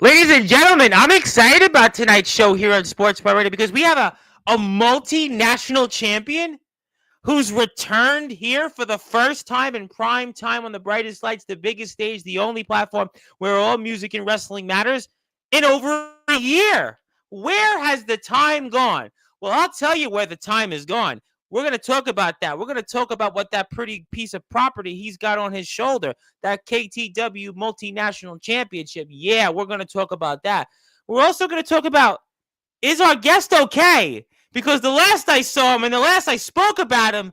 Ladies and gentlemen, I'm excited about tonight's show here on Sportswire Radio because we have a multinational champion who's returned here for the first time in prime time on the brightest lights, the biggest stage, the only platform where all music and wrestling matters in over a year. Where has the time gone? Well, I'll tell you where the time is gone. We're going to talk about that. We're going to talk about what that pretty piece of property he's got on his shoulder, that KTW multinational championship. Yeah, we're going to talk about that. We're also going to talk about, is our guest okay? Because the last I saw him and the last I spoke about him,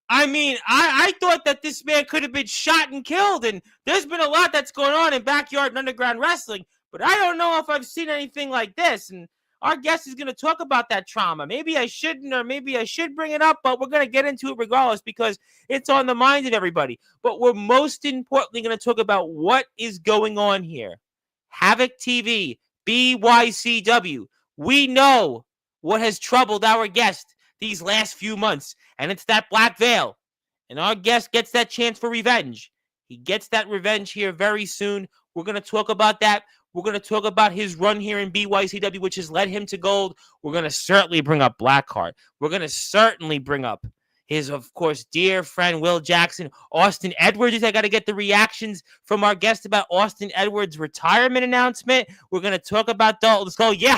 I thought that this man could have been shot and killed. And there's been a lot that's going on in backyard and underground wrestling, but I don't know if I've seen anything like this. And our guest is going to talk about that trauma. Maybe I shouldn't, or maybe I should bring it up, but we're going to get into it regardless because it's on the mind of everybody. But we're most importantly going to talk about what is going on here. Havoc TV, BYCW. We know what has troubled our guest these last few months, and it's that black veil. And our guest gets that chance for revenge. He gets that revenge here very soon. We're going to talk about that. We're going to talk about his run here in BYCW, which has led him to gold. We're going to certainly bring up Blackheart. We're going to certainly bring up his, of course, dear friend Will Jackson. Austin Edwards. I got to get the reactions from our guest about Austin Edwards' retirement announcement. We're going to talk about Dalton Skull. Yeah,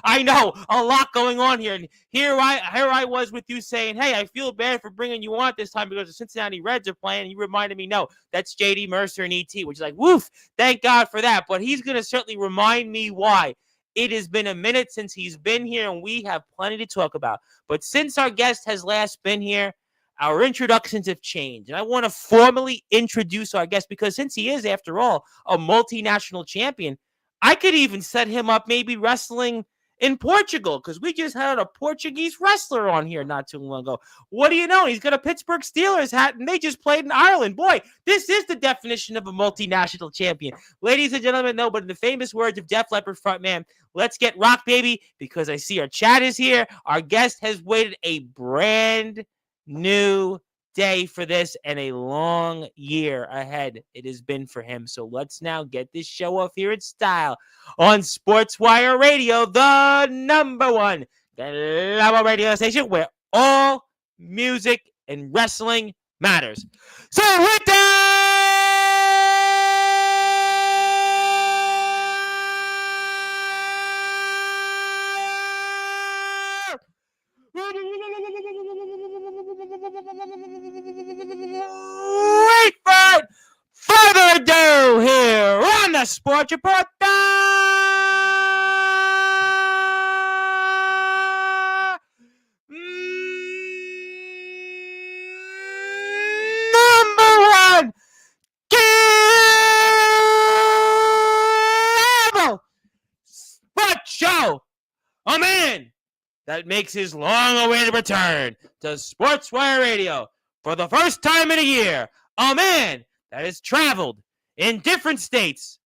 I know a lot going on here. And here I was with you saying, hey, I feel bad for bringing you on this time because the Cincinnati Reds are playing. And you reminded me, no, that's JD Mercer and ET, which is like, woof, thank God for that. But he's going to certainly remind me why. It has been a minute since he's been here, and we have plenty to talk about. But since our guest has last been here, our introductions have changed. And I want to formally introduce our guest because since he is, after all, a multinational champion, I could even set him up maybe wrestling in Portugal because we just had a Portuguese wrestler on here not too long ago. What do you know? He's got a Pittsburgh Steelers hat, and they just played in Ireland. Boy, this is the definition of a multinational champion. Ladies and gentlemen, no, but in the famous words of Def Leppard frontman, let's get rock, baby, because I see our chat is here. Our guest has waited a brand new day for this and a long year ahead it has been for him. So let's now get this show off here in style on Sportswire Radio, the number one global radio station where all music and wrestling matters. So with that, without further ado, here on the Sports Report, number one cable sports show, a man that makes his long-awaited return to Sportswire Radio for the first time in a year. A man that has traveled in different states,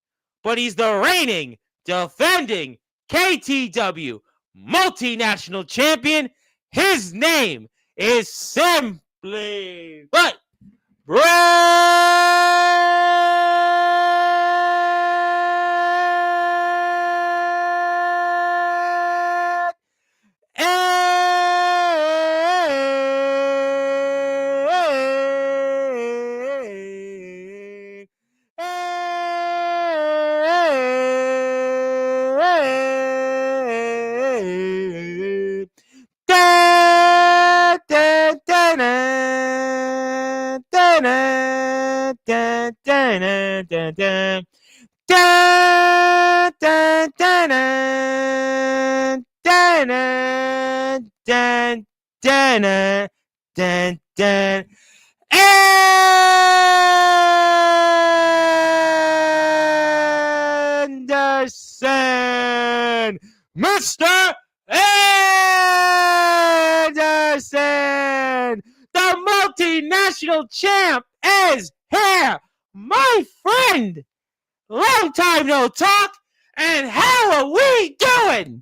but he's the reigning, defending KTW multinational champion. His name is simply but Anderson, Mr. Anderson, the multinational champ is here, my friend. Long time no talk, and how are we doing?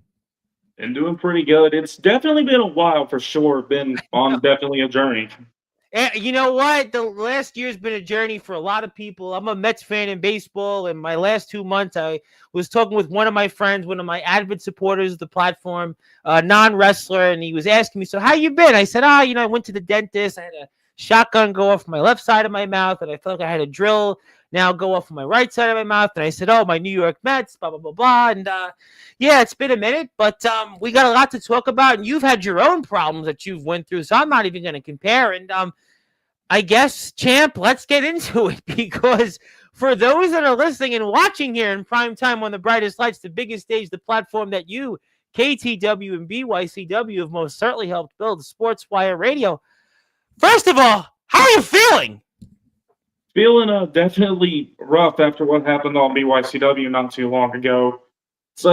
And doing pretty good. It's definitely been a while for sure. Been on definitely a journey. You know what? The last year's been a journey for a lot of people. I'm a Mets fan in baseball, and my last 2 months, I was talking with one of my friends, one of my avid supporters of the platform, non-wrestler, and he was asking me, "So how you been?" I said, I went to the dentist. I had a shotgun go off my left side of my mouth, and I felt like I had a drill now go off my right side of my mouth. And I said, "Oh, my New York Mets, blah blah blah blah." And yeah, it's been a minute, but we got a lot to talk about, and you've had your own problems that you've went through, so I'm not even going to compare. And I guess, champ, let's get into it, because for those that are listening and watching here in prime time on the brightest lights, the biggest stage, the platform that you, KTW and BYCW, have most certainly helped build, Sportswire Radio. First of all, how are you feeling? Feeling definitely rough after what happened on BYCW not too long ago. It's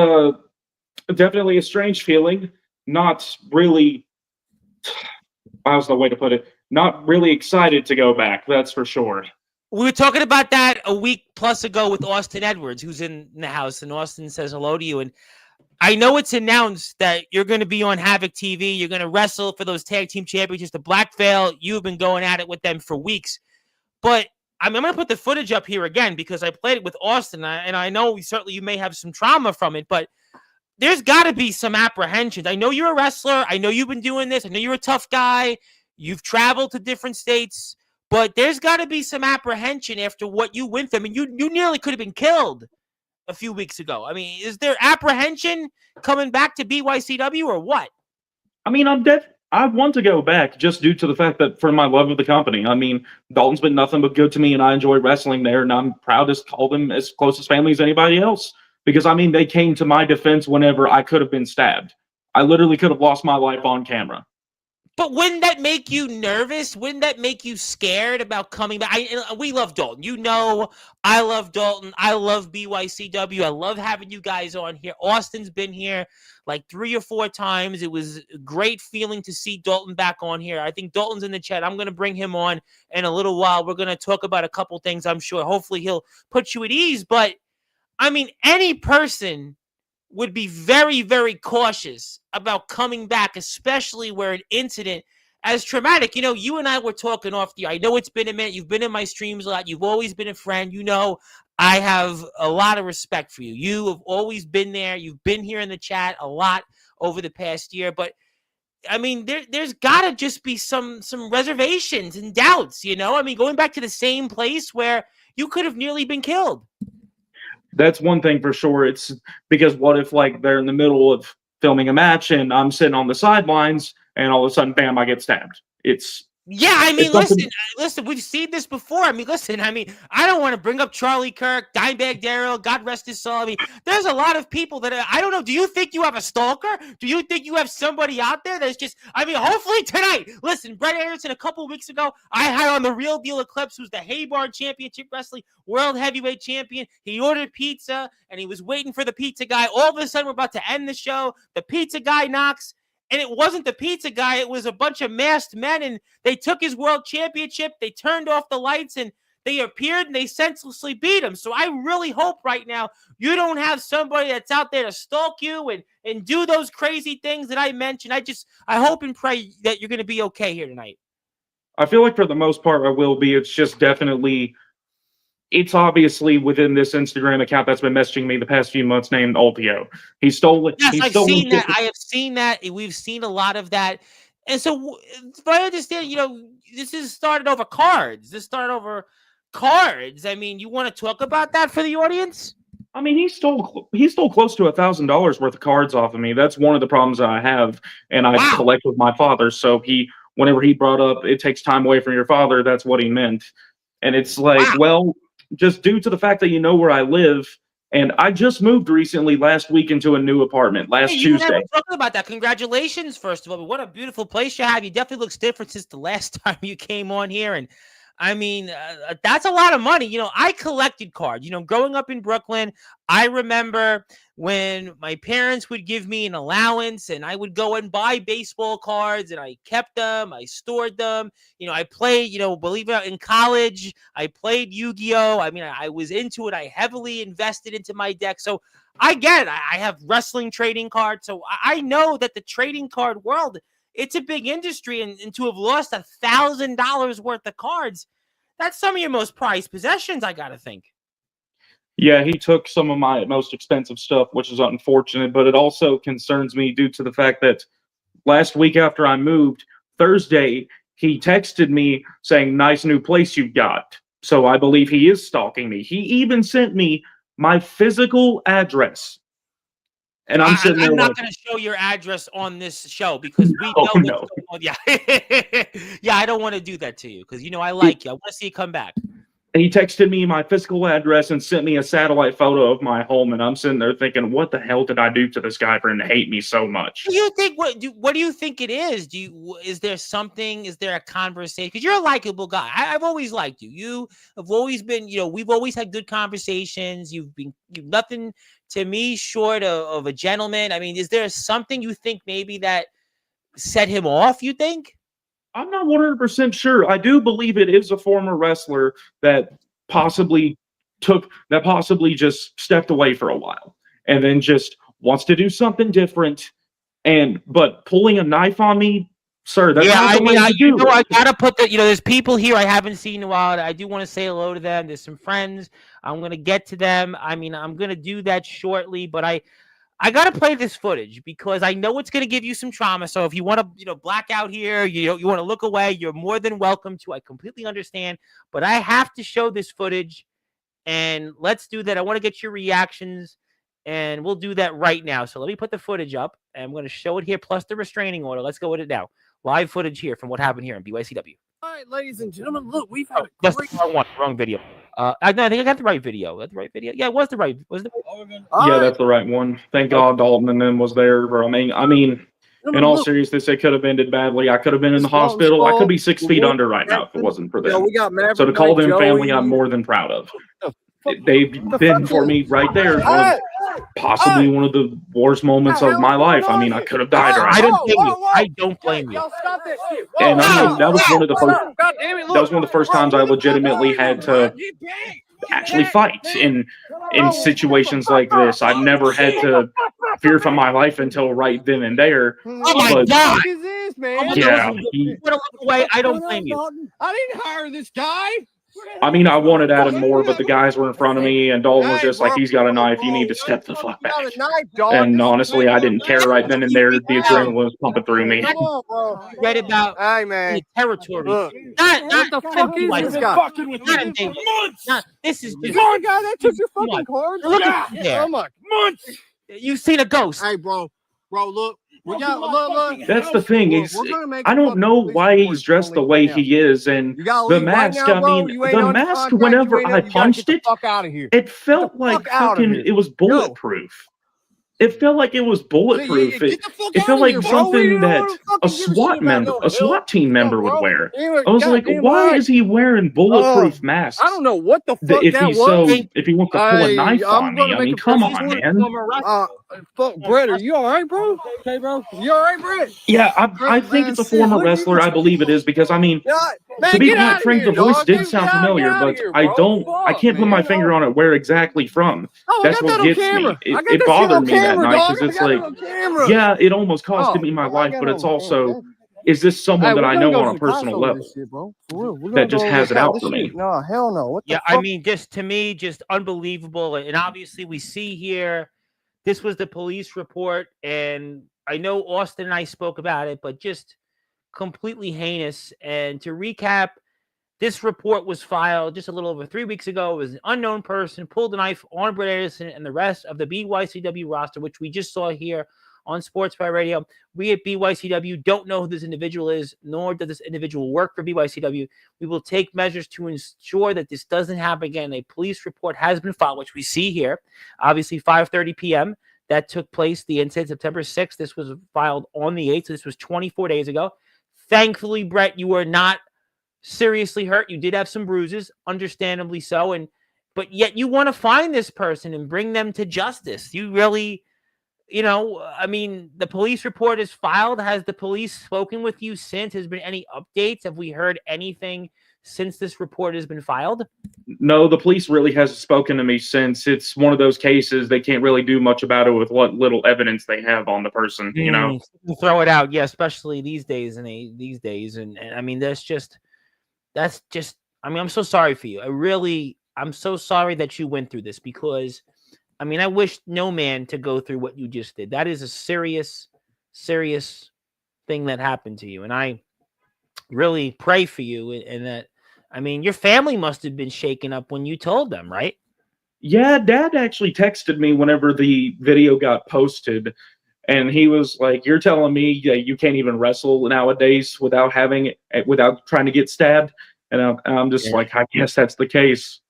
definitely a strange feeling. Not really, how's the way to put it? Not really excited to go back, that's for sure. We were talking about that a week plus ago with Austin Edwards, who's in the house, and Austin says hello to you. And I know it's announced that you're going to be on Havoc TV. You're going to wrestle for those tag team championships, the Black Veil. You've been going at it with them for weeks. But I'm going to put the footage up here again because I played it with Austin, and I know certainly you may have some trauma from it, but there's got to be some apprehensions. I know you're a wrestler. I know you've been doing this. I know you're a tough guy. You've traveled to different states. But there's got to be some apprehension after what you went through. I mean, you nearly could have been killed a few weeks ago. I mean, is there apprehension coming back to BYCW or what? I mean, I want to go back just due to the fact that for my love of the company. I mean, Dalton's been nothing but good to me, and I enjoy wrestling there, and I'm proud to call them as close as family as anybody else. Because, I mean, they came to my defense whenever I could have been stabbed. I literally could have lost my life on camera. But wouldn't that make you nervous? Wouldn't that make you scared about coming back? We love Dalton. You know, I love Dalton. I love BYCW. I love having you guys on here. Austin's been here like 3 or 4 times. It was a great feeling to see Dalton back on here. I think Dalton's in the chat. I'm going to bring him on in a little while. We're going to talk about a couple things, I'm sure. Hopefully he'll put you at ease. But, I mean, any person would be very, very cautious about coming back, especially where an incident as traumatic. You know, you and I were talking off the. I know it's been a minute. You've been in my streams a lot. You've always been a friend. You know, I have a lot of respect for you. You have always been there. You've been here in the chat a lot over the past year. But I mean, there's got to just be some reservations and doubts. You know, I mean, going back to the same place where you could have nearly been killed. That's one thing for sure. It's because what if like they're in the middle of filming a match and I'm sitting on the sidelines and all of a sudden, bam, I get stabbed. Yeah, I mean, listen, we've seen this before. I mean, I don't want to bring up Charlie Kirk, Dimebag Darrell, God rest his soul. I mean, there's a lot of people that I don't know. Do you think you have a stalker? Do you think you have somebody out there that's just, I mean, hopefully tonight, listen, Brett Anderson, a couple weeks ago, I had on the Real Deal Eclipse, who's the Haybarn Championship Wrestling World Heavyweight Champion. He ordered pizza and he was waiting for the pizza guy. All of a sudden, we're about to end the show. The pizza guy knocks. And it wasn't the pizza guy. It was a bunch of masked men, and they took his world championship. They turned off the lights, and they appeared, and they senselessly beat him. So I really hope right now you don't have somebody that's out there to stalk you and do those crazy things that I mentioned. I hope and pray that you're going to be okay here tonight. I feel like for the most part I will be. It's just definitely, it's obviously within this Instagram account that's been messaging me the past few months named Ultio. He stole it. Yes, I've seen that. I have seen that. We've seen a lot of that. And so, if I understand, you know, this is started over cards. I mean, you want to talk about that for the audience? I mean, he stole close to $1,000 worth of cards off of me. That's one of the problems I have, and I collect with my father. So whenever he brought up, it takes time away from your father, that's what he meant. And it's like, well, just due to the fact that you know where I live, and I just moved recently last week into a new apartment Tuesday. Talking about that. Congratulations, first of all. What a beautiful place you have. You definitely looks different since the last time you came on here. And I mean, that's a lot of money. You know, I collected cards. You know, growing up in Brooklyn, I remember when my parents would give me an allowance and I would go and buy baseball cards, and I kept them. I stored them. You know, I played, you know, believe it or not, in college, I played Yu-Gi-Oh! I mean, I was into it. I heavily invested into my deck. So I get it. I have wrestling trading cards. So I know that the trading card world it's a big industry, and to have lost $1,000 worth of cards, that's some of your most prized possessions, I gotta think. Yeah, he took some of my most expensive stuff, which is unfortunate, but it also concerns me due to the fact that last week after I moved, Thursday, he texted me saying, "Nice new place you've got." So I believe he is stalking me. He even sent me my physical address. And I'm sitting there I'm not like, going to show your address on this show because we know no. what's going on. Yeah. Yeah, I don't want to do that to you because, I like you. I want to see you come back. And he texted me my physical address and sent me a satellite photo of my home. And I'm sitting there thinking, what the hell did I do to this guy for him to hate me so much? Do you think what do you think it is? Is there something? Is there a conversation? Because you're a likable guy. I've always liked you. You have always been, we've always had good conversations. You've nothing to me short of a gentleman. I mean, is there something you think maybe that set him off? You think? I'm not 100% sure. I do believe it is a former wrestler that possibly just stepped away for a while and then just wants to do something different. But pulling a knife on me, sir, that's not the way to do it. I gotta put there's people here I haven't seen in a while. I do want to say hello to them. There's some friends. I'm gonna get to them. I mean, I'm gonna do that shortly, but I got to play this footage because I know it's going to give you some trauma. So if you want to, black out here, you want to look away, you're more than welcome to. I completely understand, but I have to show this footage, and let's do that. I want to get your reactions, and we'll do that right now. So let me put the footage up, and I'm going to show it here, plus the restraining order. Let's go with it now. Live footage here from what happened here in BYCW. All right, ladies and gentlemen, look, we've had that's the wrong video. I think I got the right video. That's the right video. Yeah, it was the right. Yeah, that's the right one. Thank God Dalton and them was there. Bro. I mean, in all seriousness, it could have ended badly. I could have been in the hospital. I could be 6 feet under right now if it wasn't for them. So to call them family, I'm more than proud of. They've been for me right there. Possibly one of the worst moments of my life. I mean, I could have died. I don't blame you. And I mean, that was one of the first times I legitimately had to actually fight in situations like this. I've never had to fear for my life until right then and there. Oh my God! What is this, man? Yeah, I don't blame you. I didn't hire this guy. I mean, I wanted at him more, but the guys were in front of me, and Dalton was just like, he's got a knife. You need to step the fuck back. And honestly, I didn't care right then and there. The adrenaline was pumping through me. Read about the territory. What the fuck is this guy? This is this guy that took your fucking cards? Look at there. Months. You've seen a ghost. Hey, bro, look. Look. That's the thing. I don't know why he's dressed the way he is, and the mask. I mean, the mask. Whenever I punched it, it felt like fucking. It was bulletproof. It felt like it was bulletproof. It felt like something that a SWAT team member would wear. I was like, why is he wearing bulletproof masks? I don't know what the fuck that was. If he wants to pull a knife on me, I mean, come on, man. Fuck, Brett, are you all right, bro? Okay, bro. You all right, Brett? Yeah, I think it's a former wrestler. I believe it is because, I mean, to be quite frank, the voice did sound familiar, but I can't put my finger on it where exactly from. That's what gets me. It bothered me that night because it's like, yeah, it almost costed me my life, but it's also, is this someone that I know on a personal level that just has it out for me? No, hell no. Yeah, I mean, just to me, just unbelievable. And obviously, we see here, this was the police report, and I know Austin and I spoke about it, but just completely heinous. And to recap, this report was filed just a little over 3 weeks ago. It was an unknown person pulled a knife on Brett Anderson and the rest of the BYCW roster, which we just saw here on Sportzwire Radio. We at BYCW don't know who this individual is, nor does this individual work for BYCW. We will take measures to ensure that this doesn't happen again. A police report has been filed, which we see here. Obviously, 5:30 p.m. That took place, the incident, September 6th. This was filed on the 8th, so this was 24 days ago. Thankfully, Brett, you were not seriously hurt. You did have some bruises, understandably so, but yet you want to find this person and bring them to justice. You really... I mean, the police report is filed. Has the police spoken with you since? Has been any updates? Have we heard anything since this report has been filed? No, the police really hasn't spoken to me since. It's one of those cases they can't really do much about it with what little evidence they have on the person, you know? Throw it out, yeah, especially these days. And I mean, that's just, I mean, I'm so sorry for you. I'm so sorry that you went through this, because, I mean, I wish no man to go through what you just did. That is a serious, serious thing that happened to you. And I really pray for you. And that, I mean, your family must have been shaken up when you told them, right? Yeah, Dad actually texted me whenever the video got posted, and he was like, "You're telling me that you can't even wrestle nowadays without trying to get stabbed?" And I'm just like, "I guess that's the case.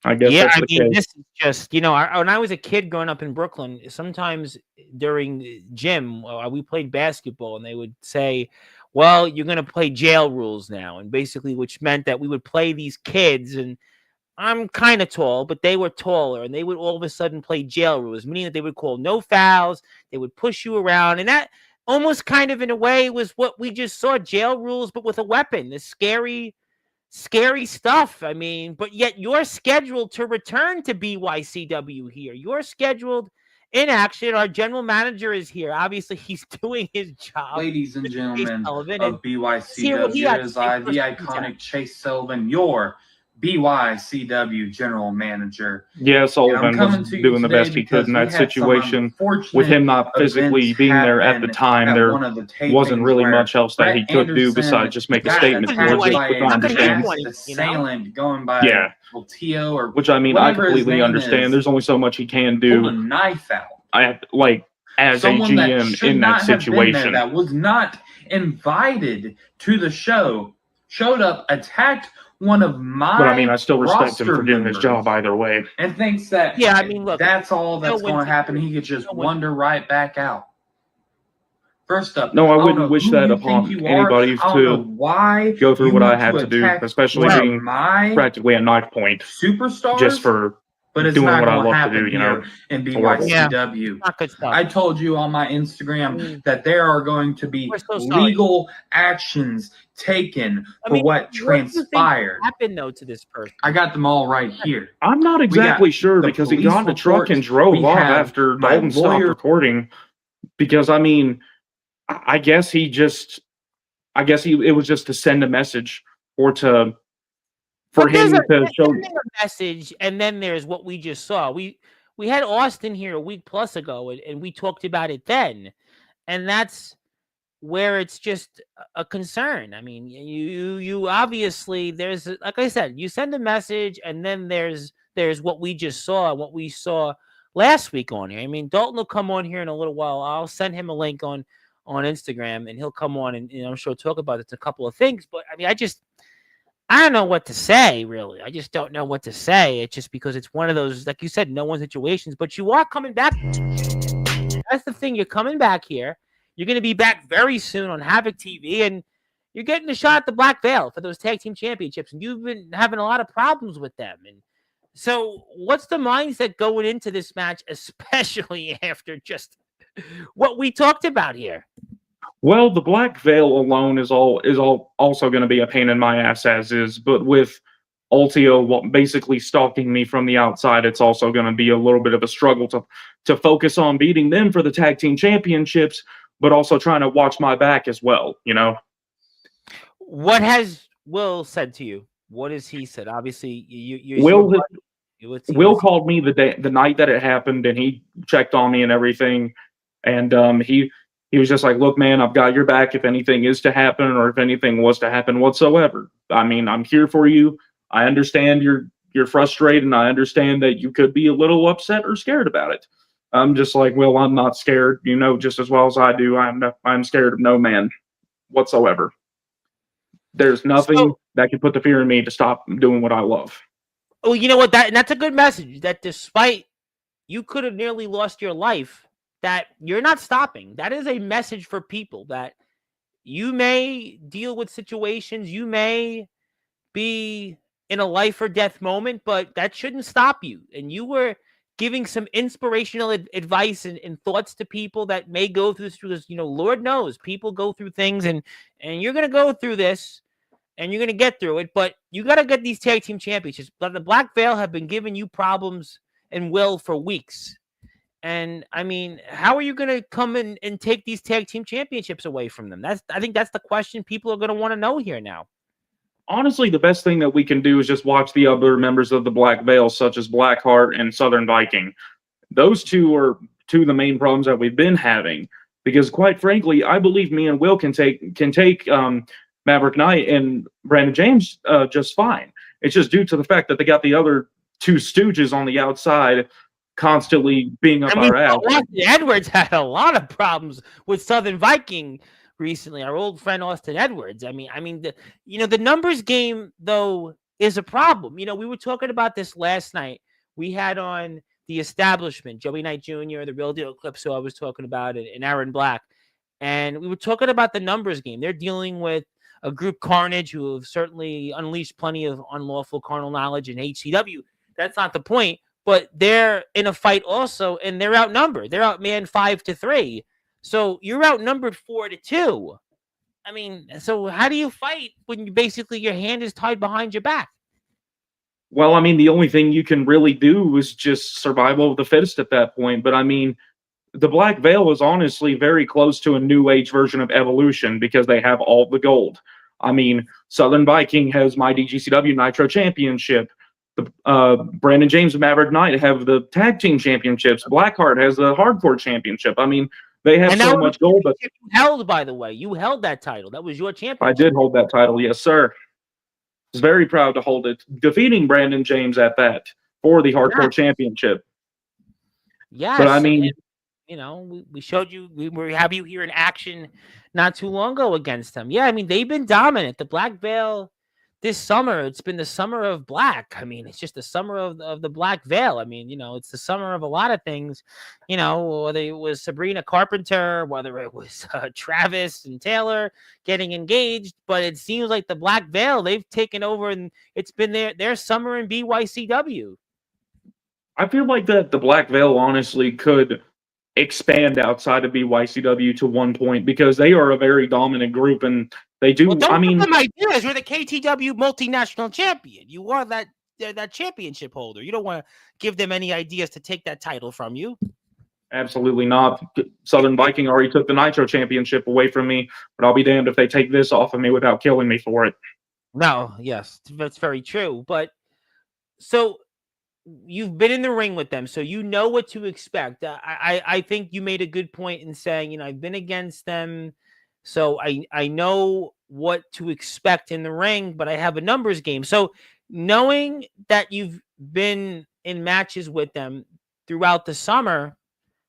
I guess Yeah, that's I the mean, case." this is just, when I was a kid growing up in Brooklyn, sometimes during gym, we played basketball, and they would say, well, you're going to play jail rules now. And basically, which meant that we would play these kids, and I'm kind of tall, but they were taller, and they would all of a sudden play jail rules, meaning that they would call no fouls, they would push you around, and that almost kind of in a way was what we just saw, jail rules, but with a weapon, the scary stuff. I mean, but yet you're scheduled to return to BYCW here. You're scheduled in action. Our general manager is here. Obviously, he's doing his job. Ladies and gentlemen Sullivan, of BYCW, it is I, the iconic Chase Sullivan, your BYCW general manager. Yeah, Sullivan was doing the best he could in that situation. With him not physically being there at the time, there wasn't really much else that he could do besides just make a statement towards it, which I understand. Assailant going by Tio, or which I mean, I completely understand. There's only so much he can do. Pull a knife out. As a GM in that situation. That was not invited to the show, showed up, attacked one of my. But I mean, I still respect him for doing his job either way. And thinks that, yeah, I mean, look, that's all that's going to happen. He could just wander right back out. First up, no, I wouldn't wish that upon anybody to go through what I had to do, especially being practically at knife point. Superstars, just for but it's doing not what I going to love to happen do, you know. In BYCW. Yeah. I told you on my Instagram that there are going to be legal actions taken for what transpired. What happened though to this person? I got them all right here. I'm not exactly sure because he got in the truck and drove off after Dalton stopped recording. Because I mean, I guess it was just to send a message or to. For him to show a message, and then there's what we just saw. We had Austin here a week plus ago, and we talked about it then, and that's where it's just a concern. I mean, you obviously, there's, like I said, you send a message, and then there's what we just saw, what we saw last week on here. I mean, Dalton will come on here in a little while. I'll send him a link on Instagram, and he'll come on, and I'm sure talk about it, a couple of things. But I mean, I don't know what to say, really. I just don't know what to say. It's just because it's one of those, like you said, no one situations. But you are coming back. That's the thing. You're coming back here. You're going to be back very soon on Havoc TV, and you're getting a shot at the Black Veil for those tag team championships. And you've been having a lot of problems with them. And so what's the mindset going into this match, especially after just what we talked about here? Well, the Black Veil alone is also going to be a pain in my ass as is, but with Ultio basically stalking me from the outside, it's also going to be a little bit of a struggle to focus on beating them for the tag team championships, but also trying to watch my back as well, you know? What has Will said to you? What has he said? Obviously, Will called me the night that it happened, and he checked on me and everything, and he was just like, look, man, I've got your back if anything is to happen or if anything was to happen whatsoever. I mean, I'm here for you. I understand you're frustrated, and I understand that you could be a little upset or scared about it. I'm just like, well, I'm not scared, just as well as I do. I'm scared of no man whatsoever. There's nothing that can put the fear in me to stop doing what I love. Oh, you know what? That's a good message, that despite you could have nearly lost your life, that you're not stopping. That is a message for people that you may deal with situations, you may be in a life or death moment, but that shouldn't stop you. And you were giving some inspirational advice and thoughts to people that may go through this, Lord knows people go through things, and you're going to go through this. and you're going to get through it, but you got to get these tag team championships. But the Black Veil have been giving you problems and will for weeks. And I mean, how are you going to come in and take these tag team championships away from them? I think that's the question people are going to want to know here now. Honestly, the best thing that we can do is just watch the other members of the Black Veil, such as Blackheart and Southern Viking. Those two are two of the main problems that we've been having. Because quite frankly, I believe me and Will can take Maverick Knight and Brandon James just fine. It's just due to the fact that they got the other two stooges on the outside constantly being up our ass. Austin Edwards had a lot of problems with Southern Viking recently. Our old friend Austin Edwards. I mean, the numbers game though is a problem. We were talking about this last night. We had on the Establishment, Joey Knight Jr., the Real Deal Clips, who I was talking about, and Aaron Black, and we were talking about the numbers game. They're dealing with a group Carnage who have certainly unleashed plenty of unlawful carnal knowledge in HCW. That's not the point. But they're in a fight also, and they're outnumbered. They're outmanned 5-3. So you're outnumbered 4-2. I mean, so how do you fight when your hand is tied behind your back? Well, I mean, the only thing you can really do is just survival of the fittest at that point. But I mean, the Black Veil is honestly very close to a new age version of Evolution because they have all the gold. I mean, Southern Viking has my DGCW Nitro Championship. Brandon James and Maverick Knight have the tag team championships. Blackheart has the hardcore championship. I mean, they have so much gold. But you held, by the way, you held that title. That was your championship. I did hold that title, yes, sir. I was very proud to hold it, defeating Brandon James at that for the hardcore championship. Yes, but I mean, we showed you, we have you here in action not too long ago against them. Yeah, I mean, they've been dominant. The Black Veil. This summer, it's been the summer of black. I mean, it's just the summer of the Black Veil. I mean, it's the summer of a lot of things, whether it was Sabrina Carpenter, whether it was Travis and Taylor getting engaged. But it seems like the Black Veil, they've taken over, and it's been their summer in BYCW. I feel like that the Black Veil honestly could expand outside of BYCW to one point because they are a very dominant group and they do. Well, don't give them ideas. You're the KTW multinational champion. You are that championship holder. You don't want to give them any ideas to take that title from you. Absolutely not. Southern Viking already took the Nitro Championship away from me, but I'll be damned if they take this off of me without killing me for it. No, yes, that's very true. But so you've been in the ring with them, so you know what to expect. I think you made a good point in saying, I've been against them, so I know what to expect in the ring, but I have a numbers game. So knowing that you've been in matches with them throughout the summer,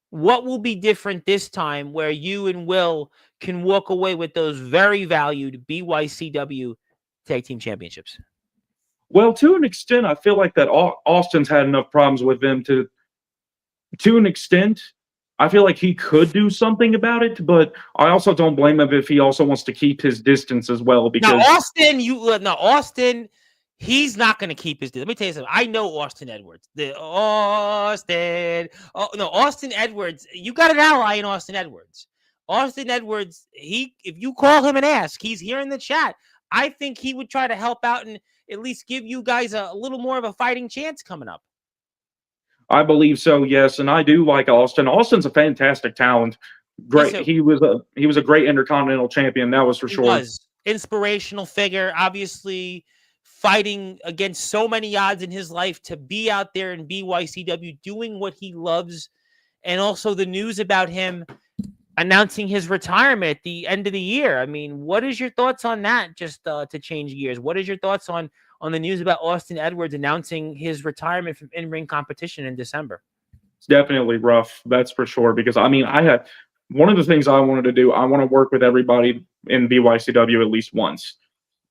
what will be different this time where you and Will can walk away with those very valued BYCW Tag Team Championships? Well, to an extent, I feel like that Austin's had enough problems with them to an extent. I feel like he could do something about it, but I also don't blame him if he also wants to keep his distance as well. Because Austin, he's not going to keep his distance. Let me tell you something. I know Austin Edwards. Austin Edwards. You got an ally in Austin Edwards. Austin Edwards. If you call him and ask, he's here in the chat. I think he would try to help out and at least give you guys a little more of a fighting chance coming up. I believe so, yes, and I do like Austin. Austin's a fantastic talent. Great, he was a great Intercontinental champion. That was for sure. He was inspirational figure, obviously fighting against so many odds in his life to be out there in BYCW doing what he loves, and also the news about him announcing his retirement at the end of the year. I mean, what is your thoughts on that? Just to change gears, what is your thoughts on the news about Austin Edwards announcing his retirement from in-ring competition in December? It's definitely rough, that's for sure, because I mean, I had one of the things I wanted to do, I want to work with everybody in BYCW at least once.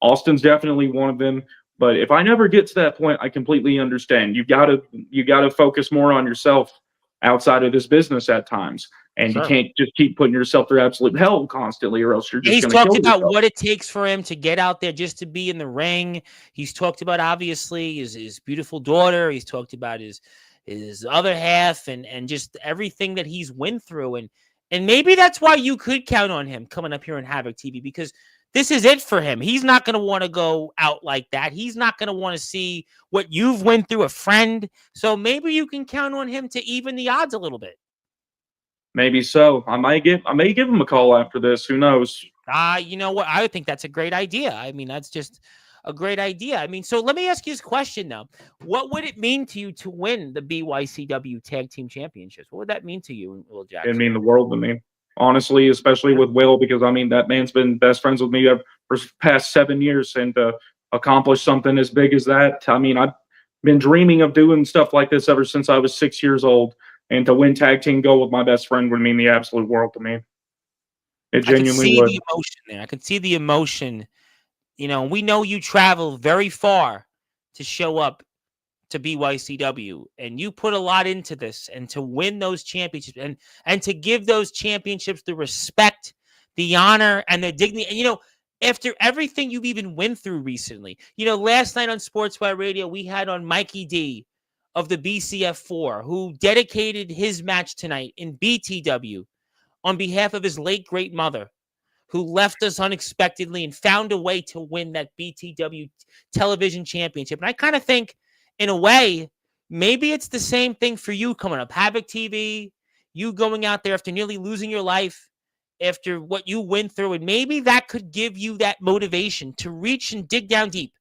Austin's definitely one of them, but if I never get to that point, I completely understand. You gotta focus more on yourself outside of this business at times. And sure, you can't just keep putting yourself through absolute hell constantly, or else you're just going to kill yourself. He's talked about what it takes for him to get out there just to be in the ring. He's talked about, obviously, his beautiful daughter. He's talked about his other half and just everything that he's went through. And maybe that's why you could count on him coming up here on Havoc TV, because this is it for him. He's not going to want to go out like that. He's not going to want to see what you've went through, a friend. So maybe you can count on him to even the odds a little bit. Maybe so. I may give him a call after this. Who knows? You know what? I think that's a great idea. I mean, that's just a great idea. I mean, so let me ask you this question now. What would it mean to you to win the BYCW Tag Team Championships? What would that mean to you, Will Jackson? It'd mean the world to me. Honestly, especially with Will, because I mean that man's been best friends with me for the past 7 years, and to accomplish something as big as that, I mean, I've been dreaming of doing stuff like this ever since I was 6 years old, and to win tag team gold with my best friend would mean the absolute world to me. It genuinely would. I can see the emotion there. I can see the emotion. You know, we know you travel very far to show up to BYCW, and you put a lot into this, and to win those championships, and to give those championships the respect, the honor, and the dignity. And, you know, after everything you've even went through recently, you know, last night on Sportswire Radio, we had on Mikey D of the BCF4, who dedicated his match tonight in BTW on behalf of his late great mother, who left us unexpectedly and found a way to win that BTW television championship. And I kind of think, in a way, maybe it's the same thing for you coming up. Havoc TV, you going out there after nearly losing your life, after what you went through, and maybe that could give you that motivation to reach and dig down deep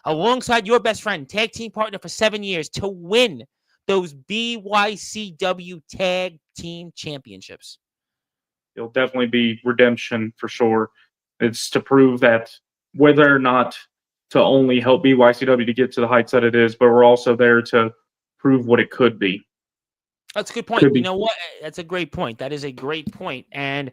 alongside your best friend, tag team partner for 7 years, to win those BYCW tag team championships. It'll definitely be redemption for sure. It's to prove that whether or not to only help BYCW to get to the heights that it is, but we're also there to prove what it could be. That's a good point. You know what? That's a great point. That is a great point. And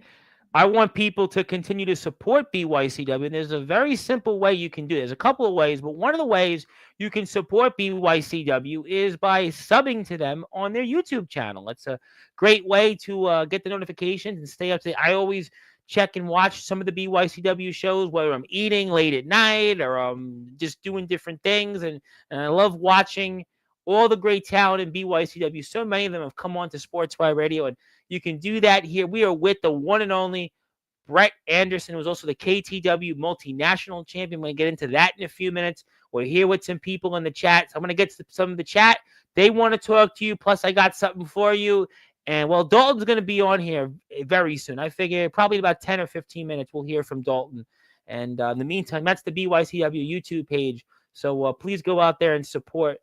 I want people to continue to support BYCW. And there's a very simple way you can do it. There's a couple of ways, but one of the ways you can support BYCW is by subbing to them on their YouTube channel. It's a great way to get the notifications and stay up to date. I always check and watch some of the BYCW shows, whether I'm eating late at night or I'm just doing different things. And I love watching all the great talent in BYCW. So many of them have come on to Sportswire Radio, and you can do that here. We are with the one and only Brett Anderson, who was also the KTW multinational champion. I'm going to get into that in a few minutes. We're here with some people in the chat. So I'm going to get to some of the chat. They want to talk to you. Plus, I got something for you. And, well, Dalton's going to be on here very soon. I figure probably about 10 or 15 minutes we'll hear from Dalton. And in the meantime, that's the BYCW YouTube page. So please go out there and support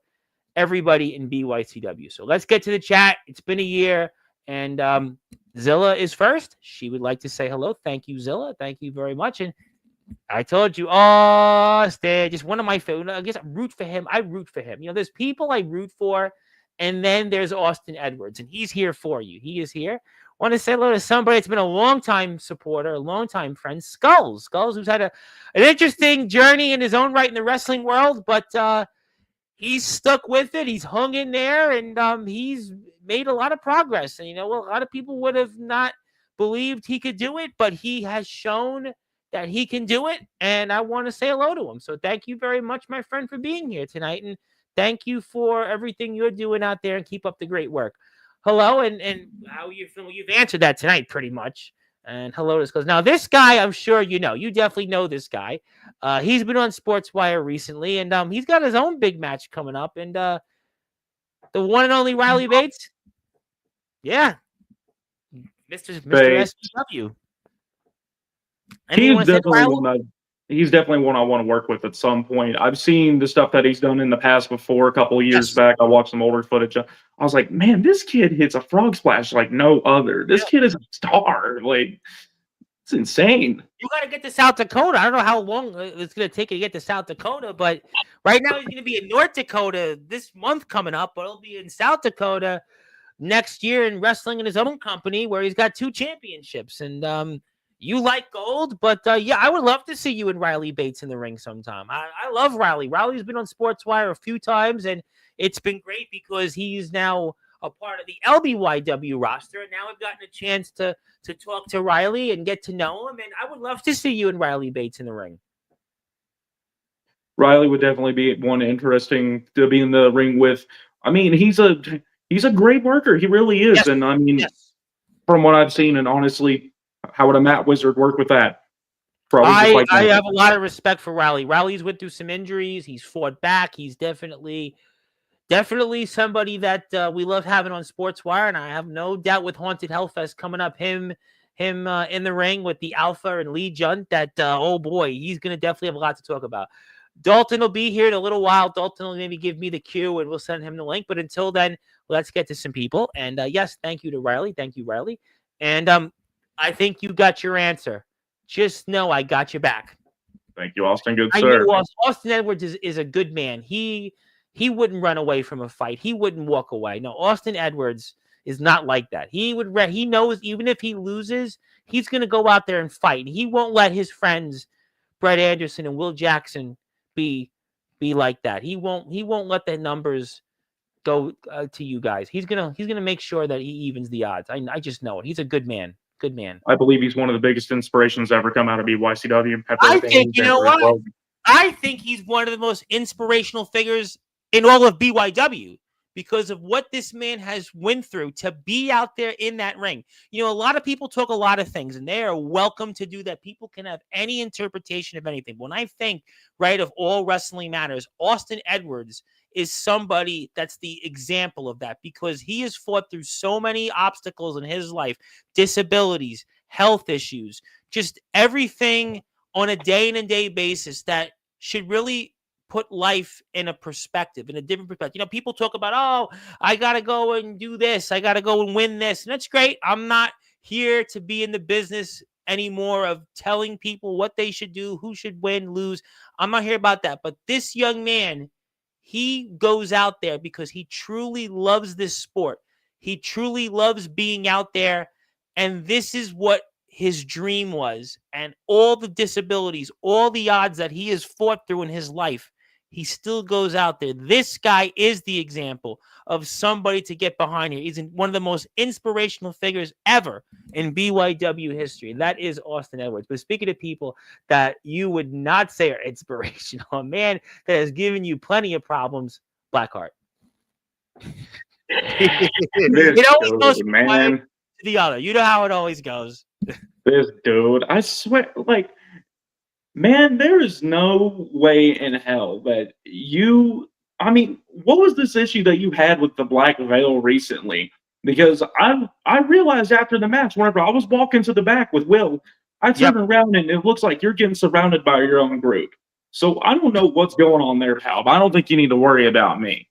everybody in BYCW. So let's get to the chat. It's been a year. And Zilla is first. She would like to say hello. Thank you, Zilla. Thank you very much. And I told you, Stan, just one of my favorite. I guess I root for him. I root for him. You know, there's people I root for, and then there's Austin Edwards, and he's here for you. He is here. I want to say hello to somebody that's been a long-time supporter, a long-time friend, Skulls, who's had an interesting journey in his own right in the wrestling world, but he's stuck with it. He's hung in there, and he's made a lot of progress. And, you know, a lot of people would have not believed he could do it, but he has shown that he can do it. And I want to say hello to him. So thank you very much, my friend, for being here tonight. And thank you for everything you're doing out there, and keep up the great work. Hello, and how are you feeling? You've answered that tonight pretty much. And hello to Skulls. Now, this guy, I'm sure you know. You definitely know this guy. He's been on Sportswire recently, and he's got his own big match coming up. And the one and only Riley Bates. Yeah. Mr. SPW. He's definitely one I want to work with at some point. I've seen the stuff that he's done in the past before. A couple of years back, I watched some older footage. I was like, man, this kid hits a frog splash like no other. This kid is a star. Like, it's insane. You got to get to South Dakota. I don't know how long it's going to take you to get to South Dakota, but right now he's going to be in North Dakota this month coming up, but he'll be in South Dakota next year and wrestling in his own company where he's got 2 championships. And you like gold, but yeah, I would love to see you and Riley Bates in the ring sometime. I love Riley. Riley's been on Sportswire a few times, and it's been great because he's now a part of the LBYW roster, and now I've gotten a chance to talk to Riley and get to know him, and I would love to see you and Riley Bates in the ring. Riley would definitely be one interesting to be in the ring with. I mean, he's a great worker. He really is. Yes. And I mean, from what I've seen, and honestly, how would a Matt Wizard work with that? I have a lot of respect for Riley. Riley's went through some injuries. He's fought back. He's definitely somebody that we love having on Sportswire, and I have no doubt with Haunted Hellfest coming up, him in the ring with the Alpha and Lee Junt, that oh boy, he's gonna definitely have a lot to talk about. Dalton will be here in a little while. Dalton will maybe give me the cue, and we'll send him the link. But until then, let's get to some people. And yes, thank you to Riley. Thank you, Riley. And I think you got your answer. Just know I got you back. Thank you, Austin. Good sir. Austin Edwards is a good man. He wouldn't run away from a fight. He wouldn't walk away. No, Austin Edwards is not like that. He knows even if he loses, he's going to go out there and fight. He won't let his friends Brett Anderson and Will Jackson be like that. He won't let the numbers go to you guys. He's gonna make sure that he evens the odds. I just know it. He's a good man. Good man. I believe he's one of the biggest inspirations ever come out of BYCW. I think, you know what? I think he's one of the most inspirational figures in all of BYW because of what this man has went through to be out there in that ring. You know, a lot of people talk a lot of things, and they are welcome to do that. People can have any interpretation of anything. When I think, right, of All Wrestling Matters, Austin Edwards is somebody that's the example of that because he has fought through so many obstacles in his life, disabilities, health issues, just everything on a day-in-and-day basis that should really put life in a perspective, in a different perspective. You know, people talk about, oh, I got to go and do this. I got to go and win this. And that's great. I'm not here to be in the business anymore of telling people what they should do, who should win, lose. I'm not here about that. But this young man, he goes out there because he truly loves this sport. He truly loves being out there. And this is what his dream was. And all the disabilities, all the odds that he has fought through in his life, he still goes out there. This guy is the example of somebody to get behind here. He's one of the most inspirational figures ever in BYW history. And that is Austin Edwards. But speaking of people that you would not say are inspirational, a man that has given you plenty of problems, Blackheart. It always goes from one to the other. You know how it always goes. This dude, I swear, like, man, there is no way in hell that I mean, what was this issue that you had with the Black Veil recently? Because I realized after the match, whenever I was walking to the back with Will, I turned around and it looks like you're getting surrounded by your own group. So I don't know what's going on there, pal. But I don't think you need to worry about me.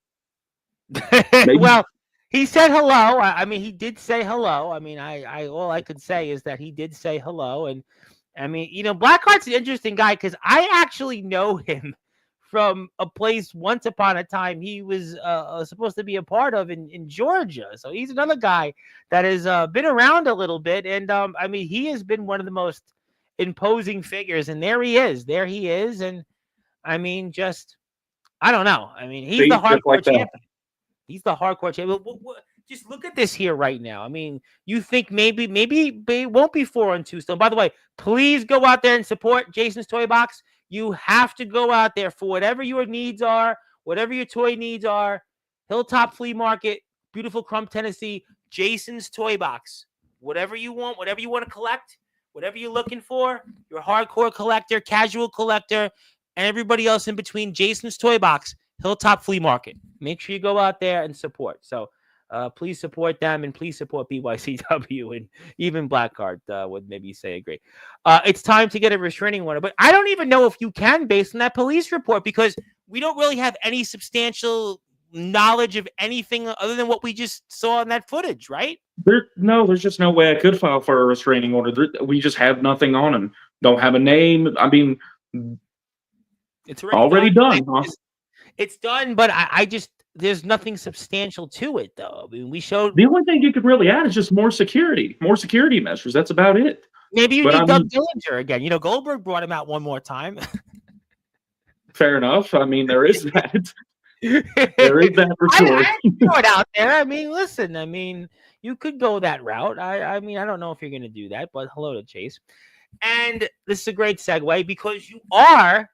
Well, he said hello. I mean, he did say hello. I mean, I all I could say is that he did say hello. And I mean, you know, Blackheart's an interesting guy because I actually know him from a place once upon a time he was supposed to be a part of in Georgia. So he's another guy that has been around a little bit. And I mean, he has been one of the most imposing figures. And there he is. There he is. And I mean, just, I don't know. I mean, he's the hardcore champion. He's the hardcore champion. Just look at this here right now. I mean, you think maybe it won't be 4-2 still. By the way, please go out there and support Jason's Toy Box. You have to go out there for whatever your needs are, whatever your toy needs are. Hilltop Flea Market, beautiful Crump, Tennessee, Jason's Toy Box. Whatever you want to collect, whatever you're looking for, your hardcore collector, casual collector, and everybody else in between, Jason's Toy Box, Hilltop Flea Market. Make sure you go out there and support. So please support them and please support BYCW and even Blackheart would maybe say agree. It's time to get a restraining order, but I don't even know if you can based on that police report because we don't really have any substantial knowledge of anything other than what we just saw in that footage, right? There's just no way I could file for a restraining order. We just have nothing on him. Don't have a name. I mean, it's already done. Huh? It's done, but I just there's nothing substantial to it, though. I mean, we showed the only thing you could really add is just more security measures. That's about it. Maybe you need Doug Dillinger again. You know, Goldberg brought him out one more time. Fair enough. I mean, there is that. There is that for sure. I throw it out there. I mean, listen. I mean, you could go that route. I mean, I don't know if you're going to do that, but hello to Chase. And this is a great segue because you are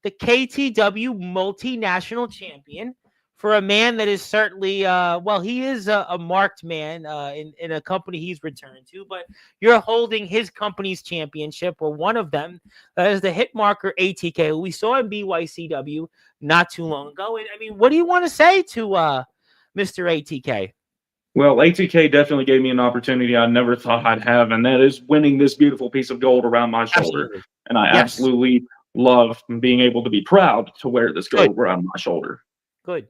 the KTW multinational champion for a man that is certainly, well, he is a marked man in a company he's returned to, but you're holding his company's championship, or one of them, that is the hit marker ATK, who we saw in BYCW not too long ago. And I mean, what do you want to say to Mr. ATK? Well, ATK definitely gave me an opportunity I never thought I'd have, and that is winning this beautiful piece of gold around my shoulder. Absolutely. And I Yes. absolutely love being able to be proud to wear this gold around my shoulder. Good.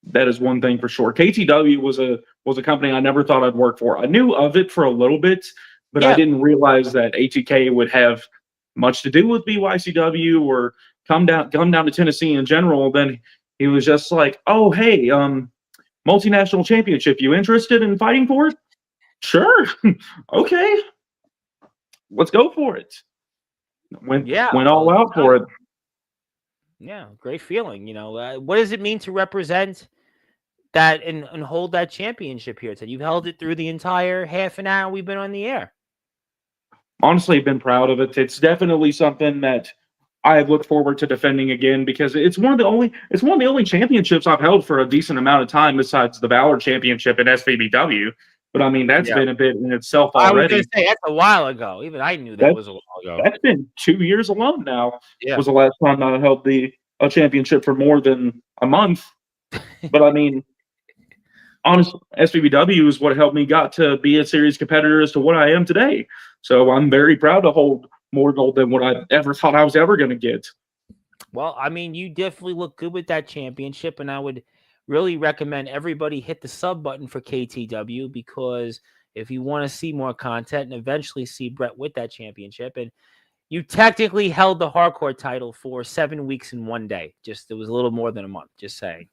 That is one thing for sure. KTW was a company I never thought I'd work for. I knew of it for a little bit, but I didn't realize that ATK would have much to do with BYCW or come down to Tennessee in general. Then he was just like, "Oh, hey, multinational championship. You interested in fighting for it? Sure. Okay. Let's go for it." Went all out for it. Yeah, great feeling. What does it mean to represent that and hold that championship here? So you've held it through the entire half an hour we've been on the air. Honestly, been proud of it. It's definitely something that I look forward to defending again, because it's one of the only championships I've held for a decent amount of time, besides the Valor Championship in SVBW. But I mean, that's been a bit in itself already. I was going to say, that's a while ago. Even I knew that was a while ago. That's been 2 years alone now. Yeah. Was the last time I held a championship for more than a month. But I mean, honestly, SVBW is what helped me got to be a series competitor as to what I am today. So I'm very proud to hold more gold than what I ever thought I was ever going to get. Well, I mean, you definitely look good with that championship, and I would really recommend everybody hit the sub button for KTW, because if you want to see more content and eventually see Brett with that championship, and you technically held the hardcore title for 7 weeks in 1 day. It was a little more than a month, just saying.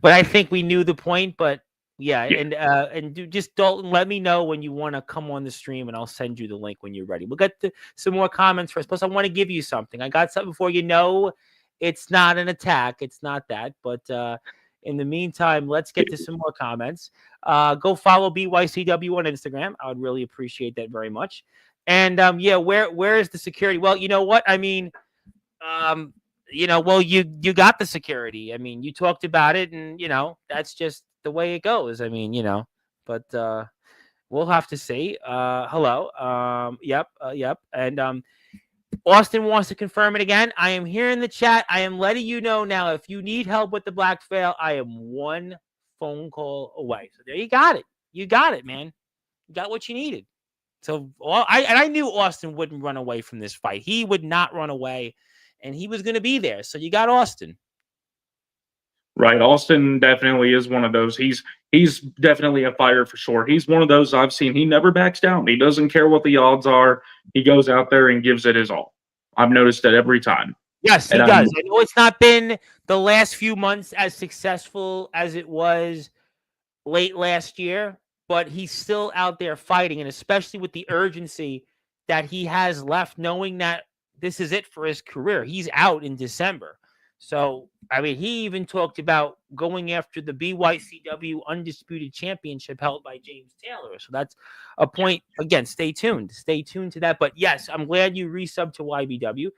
But I think we knew the point, but yeah. And just Dalton, let me know when you want to come on the stream, and I'll send you the link when you're ready. We'll get to some more comments first. Plus, I want to give you something. I got something for you. It's not an attack. It's not that. But in the meantime, let's get to some more comments. Go follow BYCW on Instagram. I would really appreciate that very much. And where is the security? Well, you know what? I mean, you got the security. I mean, you talked about it, and that's just the way it goes. I mean, but we'll have to see. Hello. Yep. And Austin wants to confirm it again. I am here in the chat. I am letting you know now, if you need help with the Black Veil, I am one phone call away. So there you got it. You got it, man. You got what you needed. So I knew Austin wouldn't run away from this fight. He would not run away, and he was going to be there. So you got Austin. Right. Austin definitely is one of those. He's definitely a fighter for sure. He's one of those I've seen. He never backs down. He doesn't care what the odds are. He goes out there and gives it his all. I've noticed that every time. Yes, he does. I know it's not been the last few months as successful as it was late last year, but he's still out there fighting, and especially with the urgency that he has left, knowing that this is it for his career. He's out in December. So, I mean, he even talked about going after the BYCW Undisputed Championship held by James Taylor. So that's a point. Again, stay tuned. Stay tuned to that. But yes, I'm glad you resub to YBW.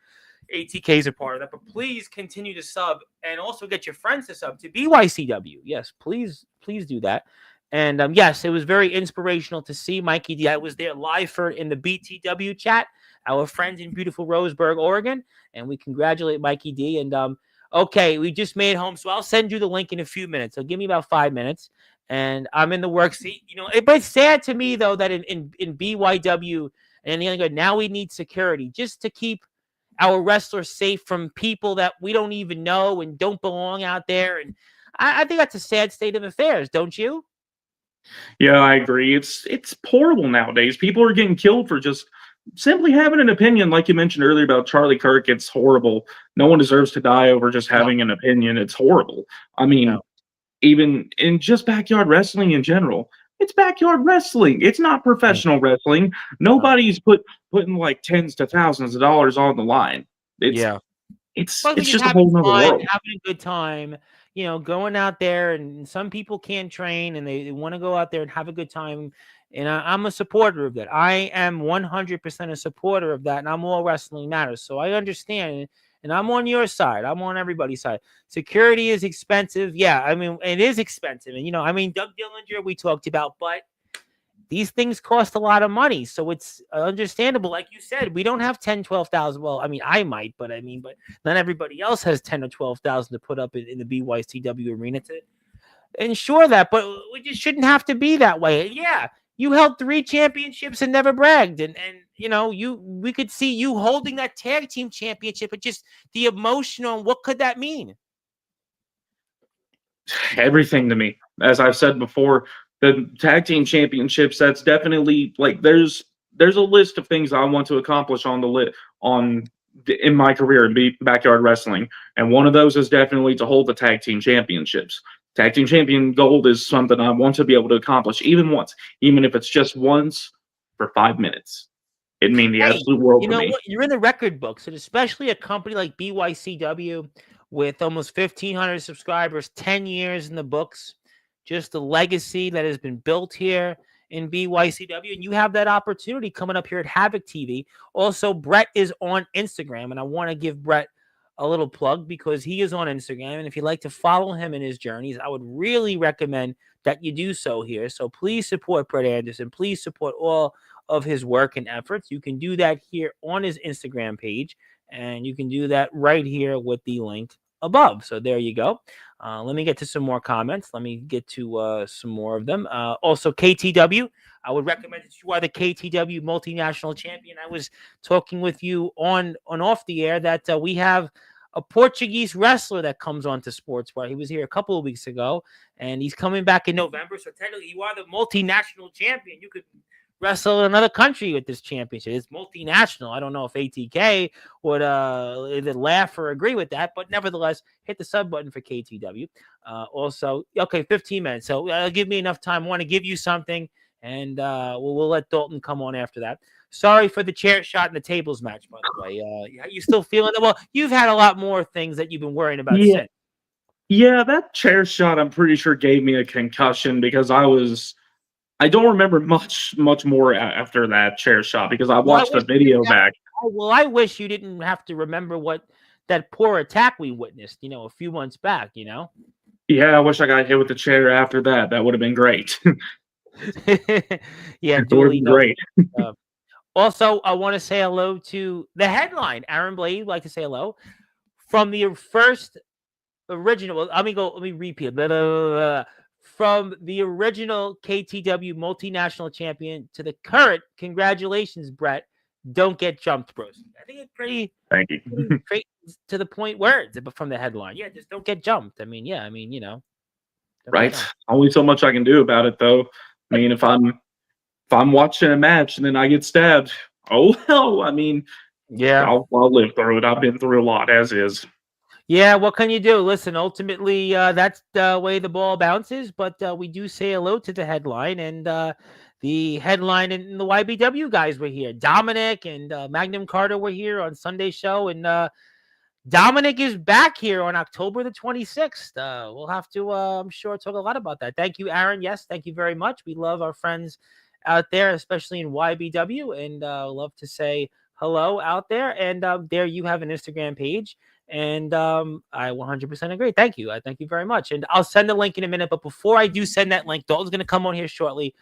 ATK is a part of that. But please continue to sub, and also get your friends to sub to BYCW. Yes, please do that. And yes, it was very inspirational to see Mikey D. I was there live in the BTW chat, our friends in beautiful Roseburg, Oregon. And we congratulate Mikey D. And okay, we just made home, so I'll send you the link in a few minutes. So give me about 5 minutes, and I'm in the work seat. But it's sad to me, though, that in BYW and the other good, now we need security just to keep our wrestlers safe from people that we don't even know and don't belong out there. And I think that's a sad state of affairs, don't you? Yeah, I agree. It's horrible nowadays. People are getting killed for just simply having an opinion. Like you mentioned earlier about Charlie Kirk, it's horrible. No one deserves to die over just having an opinion. It's horrible. I mean, even in just backyard wrestling in general, it's backyard wrestling. It's not professional wrestling. Nobody's putting like tens to thousands of dollars on the line. It's just a whole nother world. Having a good time, going out there, and some people can't train, and they want to go out there and have a good time. And I'm a supporter of that. I am 100% a supporter of that, and I'm all wrestling matters. So I understand, And I'm on your side. I'm on everybody's side. Security is expensive. Yeah, I mean, it is expensive. And, Doug Dillinger, we talked about, but these things cost a lot of money. So it's understandable. Like you said, we don't have 10, 12,000. Well, I mean, I might, but not everybody else has 10 or 12,000 to put up in the BYCW arena to ensure that. But we just shouldn't have to be that way. Yeah. You held 3 championships and never bragged. And we could see you holding that tag team championship, but just the emotional, what could that mean? Everything to me. As I've said before, the tag team championships, that's definitely like there's a list of things I want to accomplish on the in my career in backyard wrestling, and one of those is definitely to hold the tag team championships. Tag team champion gold is something I want to be able to accomplish even once, even if it's just once for 5 minutes. It'd mean the absolute world to me. You know what? You're in the record books, and especially a company like BYCW with almost 1,500 subscribers, 10 years in the books, just the legacy that has been built here in BYCW. And you have that opportunity coming up here at Havoc TV. Also, Brett is on Instagram, and I want to give Brett a little plug because he is on Instagram. And if you'd like to follow him in his journeys, I would really recommend that you do so here. So please support Brett Anderson. Please support all of his work and efforts. You can do that here on his Instagram page, and you can do that right here with the link above. So there you go. Let me get to some more comments. Let me get to some more of them. Also, KTW, I would recommend that you are the KTW multinational champion. I was talking with you on off the air that we have a Portuguese wrestler that comes on to Sportswire. He was here a couple of weeks ago, and he's coming back in November. So technically, you are the multinational champion. You could wrestle in another country with this championship. It's multinational. I don't know if ATK would either laugh or agree with that, but nevertheless, hit the sub button for KTW. Also, okay, 15 minutes. So give me enough time. I want to give you something, and we'll let Dalton come on after that. Sorry for the chair shot and the tables match, by the way. You still feeling it? Well, you've had a lot more things that you've been worrying about since. Yeah, that chair shot, I'm pretty sure, gave me a concussion because I don't remember much more after that chair shot because I watched the video back. Well, I wish you didn't have to remember what that poor attack we witnessed, a few months back, Yeah, I wish I got hit with the chair after that. That would have been great. Yeah, duly great. Also, I want to say hello to the headline. Aaron Blade would like to say hello from the first original. Let me repeat. From the original KTW multinational champion to the current, congratulations, Brett. Don't get jumped, bros. I think it's pretty. Thank you. Pretty to the point words from the headline. Yeah, just don't get jumped. Right. Only so much I can do about it, though. I mean, if I'm watching a match and then I get stabbed, oh well. I mean, yeah, I'll live through it. I've been through a lot as is. Yeah, what can you do? Listen, ultimately, that's the way the ball bounces, but we do say hello to the headline, and the headline and the YBW guys were here. Dominic and Magnum Carter were here on Sunday's show, and Dominic is back here on October the 26th. We'll have to, I'm sure, talk a lot about that. Thank you, Aaron. Yes, thank you very much. We love our friends out there, especially in YBW, and love to say hello out there. And there you have an Instagram page. And I 100% agree. Thank you. I thank you very much. And I'll send the link in a minute. But before I do send that link, Dalton's going to come on here shortly.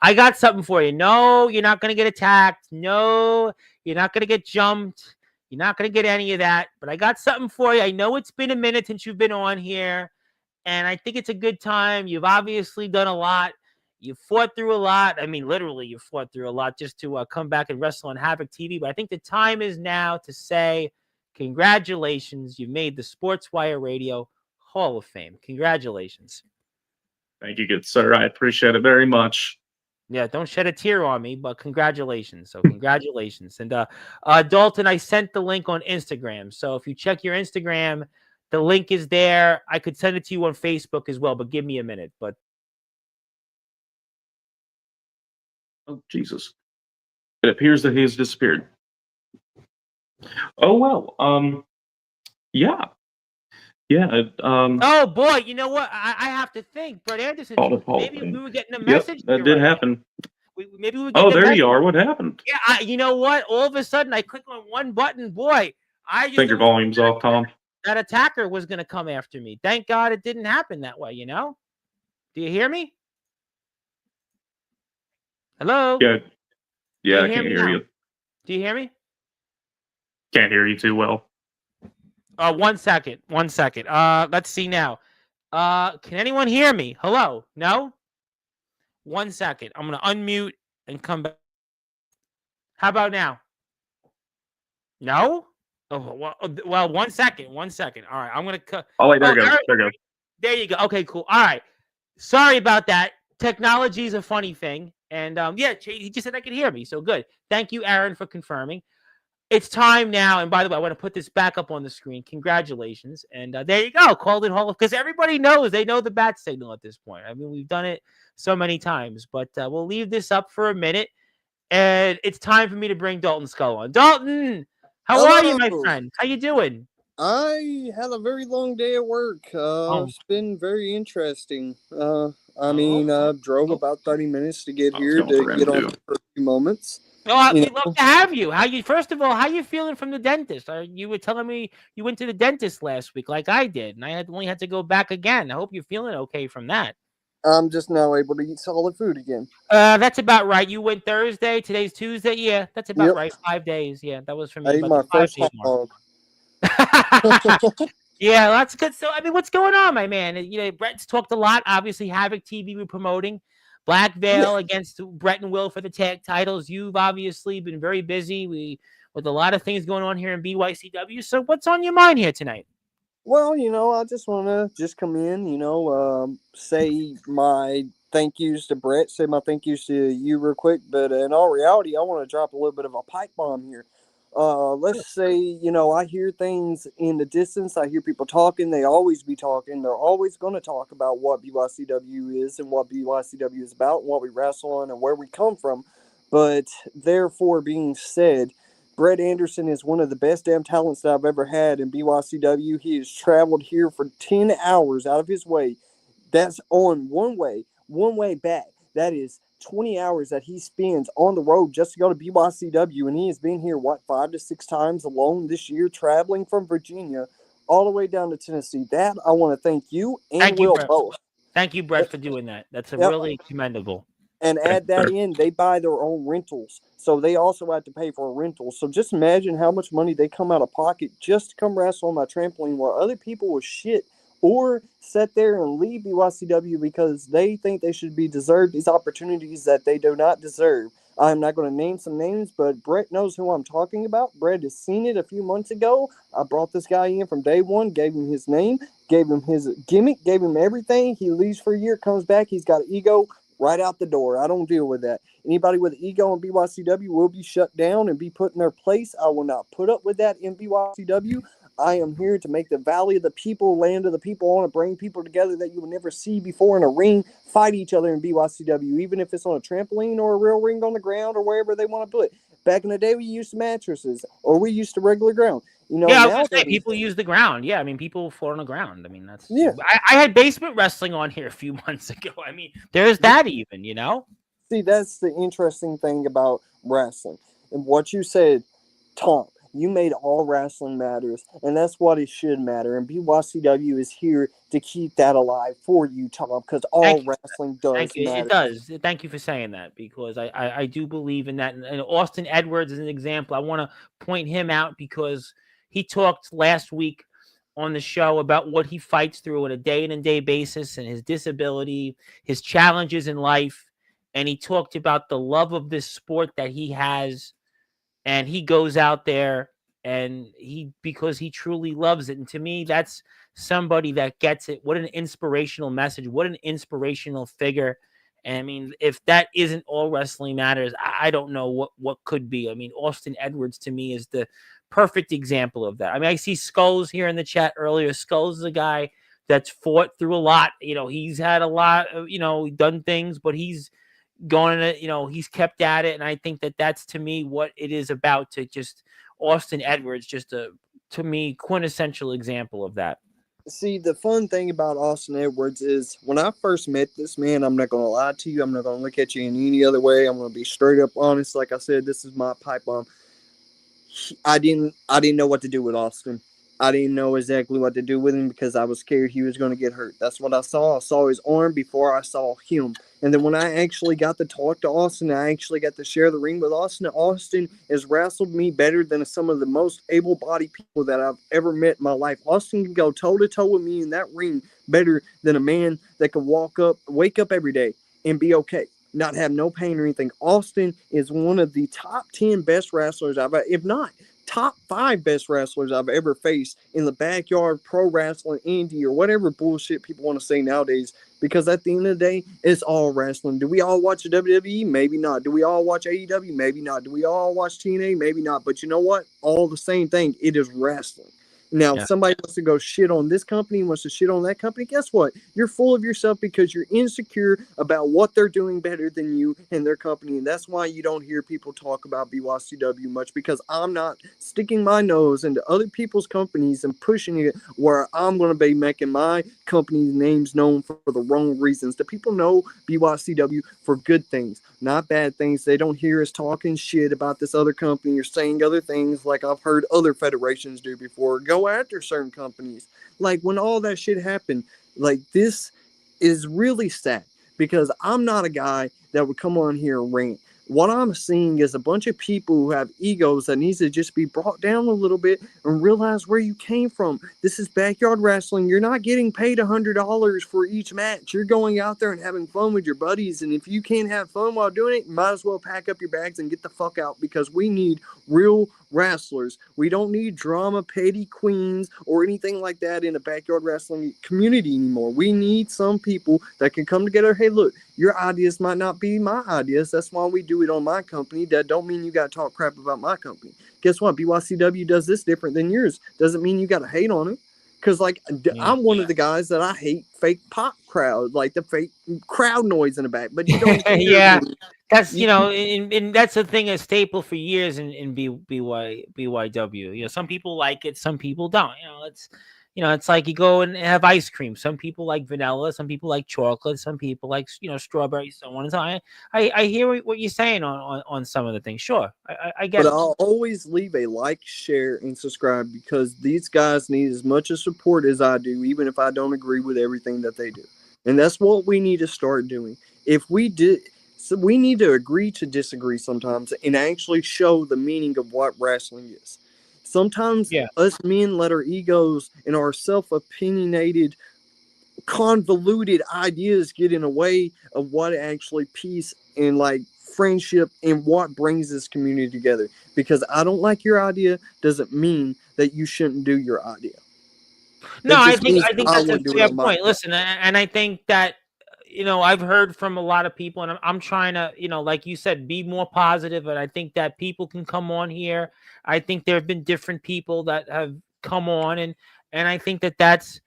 I got something for you. No, you're not going to get attacked. No, you're not going to get jumped. You're not going to get any of that. But I got something for you. I know it's been a minute since you've been on here, and I think it's a good time. You've obviously done a lot. You fought through a lot. I mean, literally, you fought through a lot just to come back and wrestle on Havoc TV. But I think the time is now to say, congratulations. You made the Sportswire Radio Hall of Fame. Congratulations. Thank you, good sir. I appreciate it very much. Yeah, don't shed a tear on me, but congratulations. So congratulations. And Dalton, I sent the link on Instagram. So if you check your Instagram, the link is there. I could send it to you on Facebook as well, but give me a minute. But oh, Jesus. It appears that he has disappeared. Oh, well. Yeah. Yeah. Oh, boy. You know what? I have to think. Brett Anderson, maybe we were getting a message. That did happen. Maybe we were getting there you are. What happened? Yeah, you know what? All of a sudden, I click on one button. Boy, I think your volume's off, Tom. That attacker was going to come after me. Thank God it didn't happen that way, Do you hear me? Hello? Yeah. Yeah, I Hear can't me hear now? you. Do you hear me? Can't hear you too well. 1 second. 1 second. Let's see now. Can anyone hear me? Hello? No? 1 second. I'm going to unmute and come back. How about now? No? Oh, well, 1 second. 1 second. All right. I'm going to cut. Oh, wait, there it goes. There it goes. There you go. Okay, cool. All right. Sorry about that. Technology is a funny thing. And yeah, he just said I could hear me. So good. Thank you, Aaron, for confirming. It's time now. And by the way, I want to put this back up on the screen. Congratulations. And there you go. Called it Hall of, because everybody knows, they know the bat signal at this point. I mean, we've done it so many times, but we'll leave this up for a minute. And it's time for me to bring Dalton Skull on. Dalton, how are you, my friend? How you doing? I had a very long day at work. It's been very interesting. I drove about 30 minutes to get here to get on for a few moments. Oh, we'd love to have you. First of all, how you feeling from the dentist? You were telling me you went to the dentist last week, like I did, and I only had to go back again. I hope you're feeling okay from that. I'm just now able to eat solid food again. That's about right. You went Thursday. Today's Tuesday. Yeah, that's about right. 5 days. Yeah, that was for me. I ate my first hot dog. Yeah, that's good. So, I mean, what's going on, my man? Brett's talked a lot. Obviously, Havoc TV we're promoting. Black Veil against Brett and Will for the tag titles. You've obviously been very busy with a lot of things going on here in BYCW. So what's on your mind here tonight? Well, I just want to just come in, say my thank yous to Brett, say my thank yous to you real quick. But in all reality, I want to drop a little bit of a pipe bomb here. Let's say, I hear things in the distance. I hear people talking. They always be talking. They're always going to talk about what BYCW is and what BYCW is about and what we wrestle on and where we come from. But therefore being said, Brett Anderson is one of the best damn talents that I've ever had in BYCW. He has traveled here for 10 hours out of his way. That's on one way back. That is 20 hours that he spends on the road just to go to BYCW, and he has been here 5 to 6 times alone this year, traveling from Virginia all the way down to Tennessee. That I want to thank you and Will both. Thank you, Brett, for doing that. That's really commendable. And add that in, they buy their own rentals, so they also have to pay for a rental. So just imagine how much money they come out of pocket just to come wrestle on my trampoline while other people will shit or sit there and leave BYCW because they think they should be deserved these opportunities that they do not deserve. I'm not going to name some names, but Brett knows who I'm talking about. Brett has seen it a few months ago. I brought this guy in from day one, gave him his name, gave him his gimmick, gave him everything. He leaves for a year, comes back, he's got ego right out the door. I don't deal with that. Anybody with ego in BYCW will be shut down and be put in their place. I will not put up with that in BYCW. I am here to make the valley of the people, land of the people. I want to bring people together that you will never see before in a ring, fight each other in BYCW, even if it's on a trampoline or a real ring on the ground or wherever they want to put it. Back in the day, we used mattresses or we used the regular ground. People use the ground. Yeah, I mean, people fought on the ground. I mean, that's I had basement wrestling on here a few months ago. I mean, there's that even, See, that's the interesting thing about wrestling. And what you said, Tom, you made all wrestling matters, and that's what it should matter. And BYCW is here to keep that alive for you, Tom, because all wrestling does matter. It does. Thank you for saying that, because I do believe in that. And Austin Edwards is an example. I want to point him out because he talked last week on the show about what he fights through on a day-to-day basis and his disability, his challenges in life. And he talked about the love of this sport that he has. And he goes out there because he truly loves it. And to me, that's somebody that gets it. What an inspirational message. What an inspirational figure. And I mean, if that isn't all wrestling matters, I don't know what could be. I mean, Austin Edwards to me is the perfect example of that. I mean, I see Skulls here in the chat earlier. Skulls is a guy that's fought through a lot. He's had a lot of, done things, but he's going to, he's kept at it. And I think that that's to me what it is about, to just Austin Edwards, just to me, quintessential example of that. See, the fun thing about Austin Edwards is when I first met this man, I'm not going to lie to you. I'm not going to look at you in any other way. I'm going to be straight up honest. Like I said, this is my pipe bomb. I didn't know what to do with Austin. I didn't know exactly what to do with him because I was scared he was going to get hurt. That's what I saw. I saw his arm before I saw him. And then when I actually got to talk to Austin, I actually got to share the ring with Austin. Austin has wrestled me better than some of the most able-bodied people that I've ever met in my life. Austin can go toe-to-toe with me in that ring better than a man that can wake up every day and be okay, not have no pain or anything. Austin is one of the top 10 best wrestlers if not top 5 best wrestlers I've ever faced in the backyard, pro wrestling, indie, or whatever bullshit people want to say nowadays. Because at the end of the day, it's all wrestling. Do we all watch the WWE? Maybe not. Do we all watch AEW? Maybe not. Do we all watch TNA? Maybe not. But you know what? All the same thing. It is wrestling. Now, if somebody wants to go shit on this company, wants to shit on that company, guess what? You're full of yourself because you're insecure about what they're doing better than you and their company. And that's why you don't hear people talk about BYCW much, because I'm not sticking my nose into other people's companies and pushing it where I'm going to be making my company's names known for the wrong reasons. The people know BYCW for good things, not bad things. They don't hear us talking shit about this other company or saying other things like I've heard other federations do before. Go after certain companies. Like when all that shit happened, like this is really sad because I'm not a guy that would come on here and rant. What I'm seeing is a bunch of people who have egos that needs to just be brought down a little bit and realize where you came from. This is backyard wrestling. You're not getting paid $100 for each match. You're going out there and having fun with your buddies. And if you can't have fun while doing it, you might as well pack up your bags and get the fuck out, because we need real wrestlers. We don't need drama, petty queens, or anything like that in a backyard wrestling community anymore. We need some people that can come together. Hey, look, your ideas might not be my ideas. That's why we do it on my company. That don't mean you got to talk crap about my company. Guess what? BYCW does this different than yours. Doesn't mean you got to hate on it. Because, like, I'm one of the guys that I hate fake pop crowd, like the fake crowd noise in the back. But you don't yeah. That's, and that's the thing, a staple for years in BYW. Some people like it, some people don't. It's like you go and have ice cream. Some people like vanilla, some people like chocolate, some people like strawberry, so on and so on. I hear what you're saying on some of the things. Sure, I get it. But I'll always leave a like, share, and subscribe, because these guys need as much of support as I do, even if I don't agree with everything that they do. And that's what we need to start doing. If we did. So we need to agree to disagree sometimes and actually show the meaning of what wrestling is. Sometimes us men let our egos and our self-opinionated, convoluted ideas get in the way of what actually peace and like friendship and what brings this community together. Because I don't like your idea doesn't mean that you shouldn't do your idea. No, I think that's a fair point. Listen, and I think that I've heard from a lot of people, and I'm trying to, like you said, be more positive. And I think that people can come on here. I think there have been different people that have come on, and I think that that's,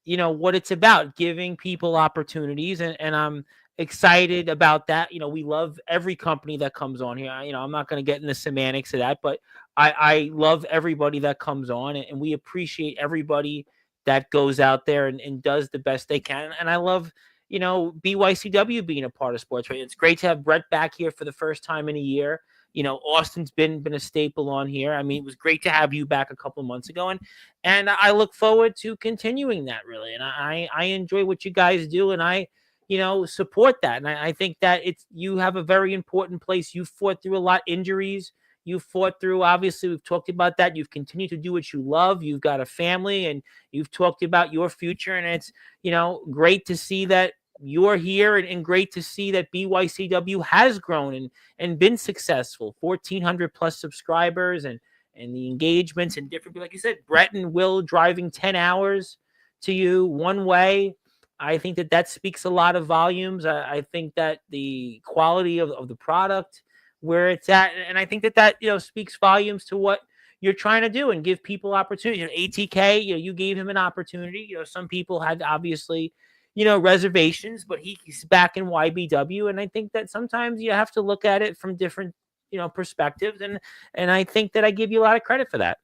what it's about, giving people opportunities. And I'm excited about that. We love every company that comes on here. I'm not going to get into semantics of that, but I love everybody that comes on, and we appreciate everybody that goes out there and does the best they can. And I love, BYCW being a part of sports. Right? It's great to have Brett back here for the first time in a year. Austin's been a staple on here. I mean, it was great to have you back a couple of months ago, and I look forward to continuing that, really. And I enjoy what you guys do, and I support that. And I think that you have a very important place. You fought through a lot of injuries. You fought through, obviously, we've talked about that. You've continued to do what you love. You've got a family, and you've talked about your future. And it's, great to see that you're here, and great to see that BYCW has grown and been successful. 1,400 plus subscribers and the engagements and different, like you said, Brett and Will driving 10 hours to you one way. I think that speaks a lot of volumes. I think that the quality of the product, where it's at, and I think that speaks volumes to what you're trying to do and give people opportunity. ATK, you gave him an opportunity. Some people had obviously reservations, but he's back in YBW. And I think that sometimes you have to look at it from different, perspectives. And I think that I give you a lot of credit for that.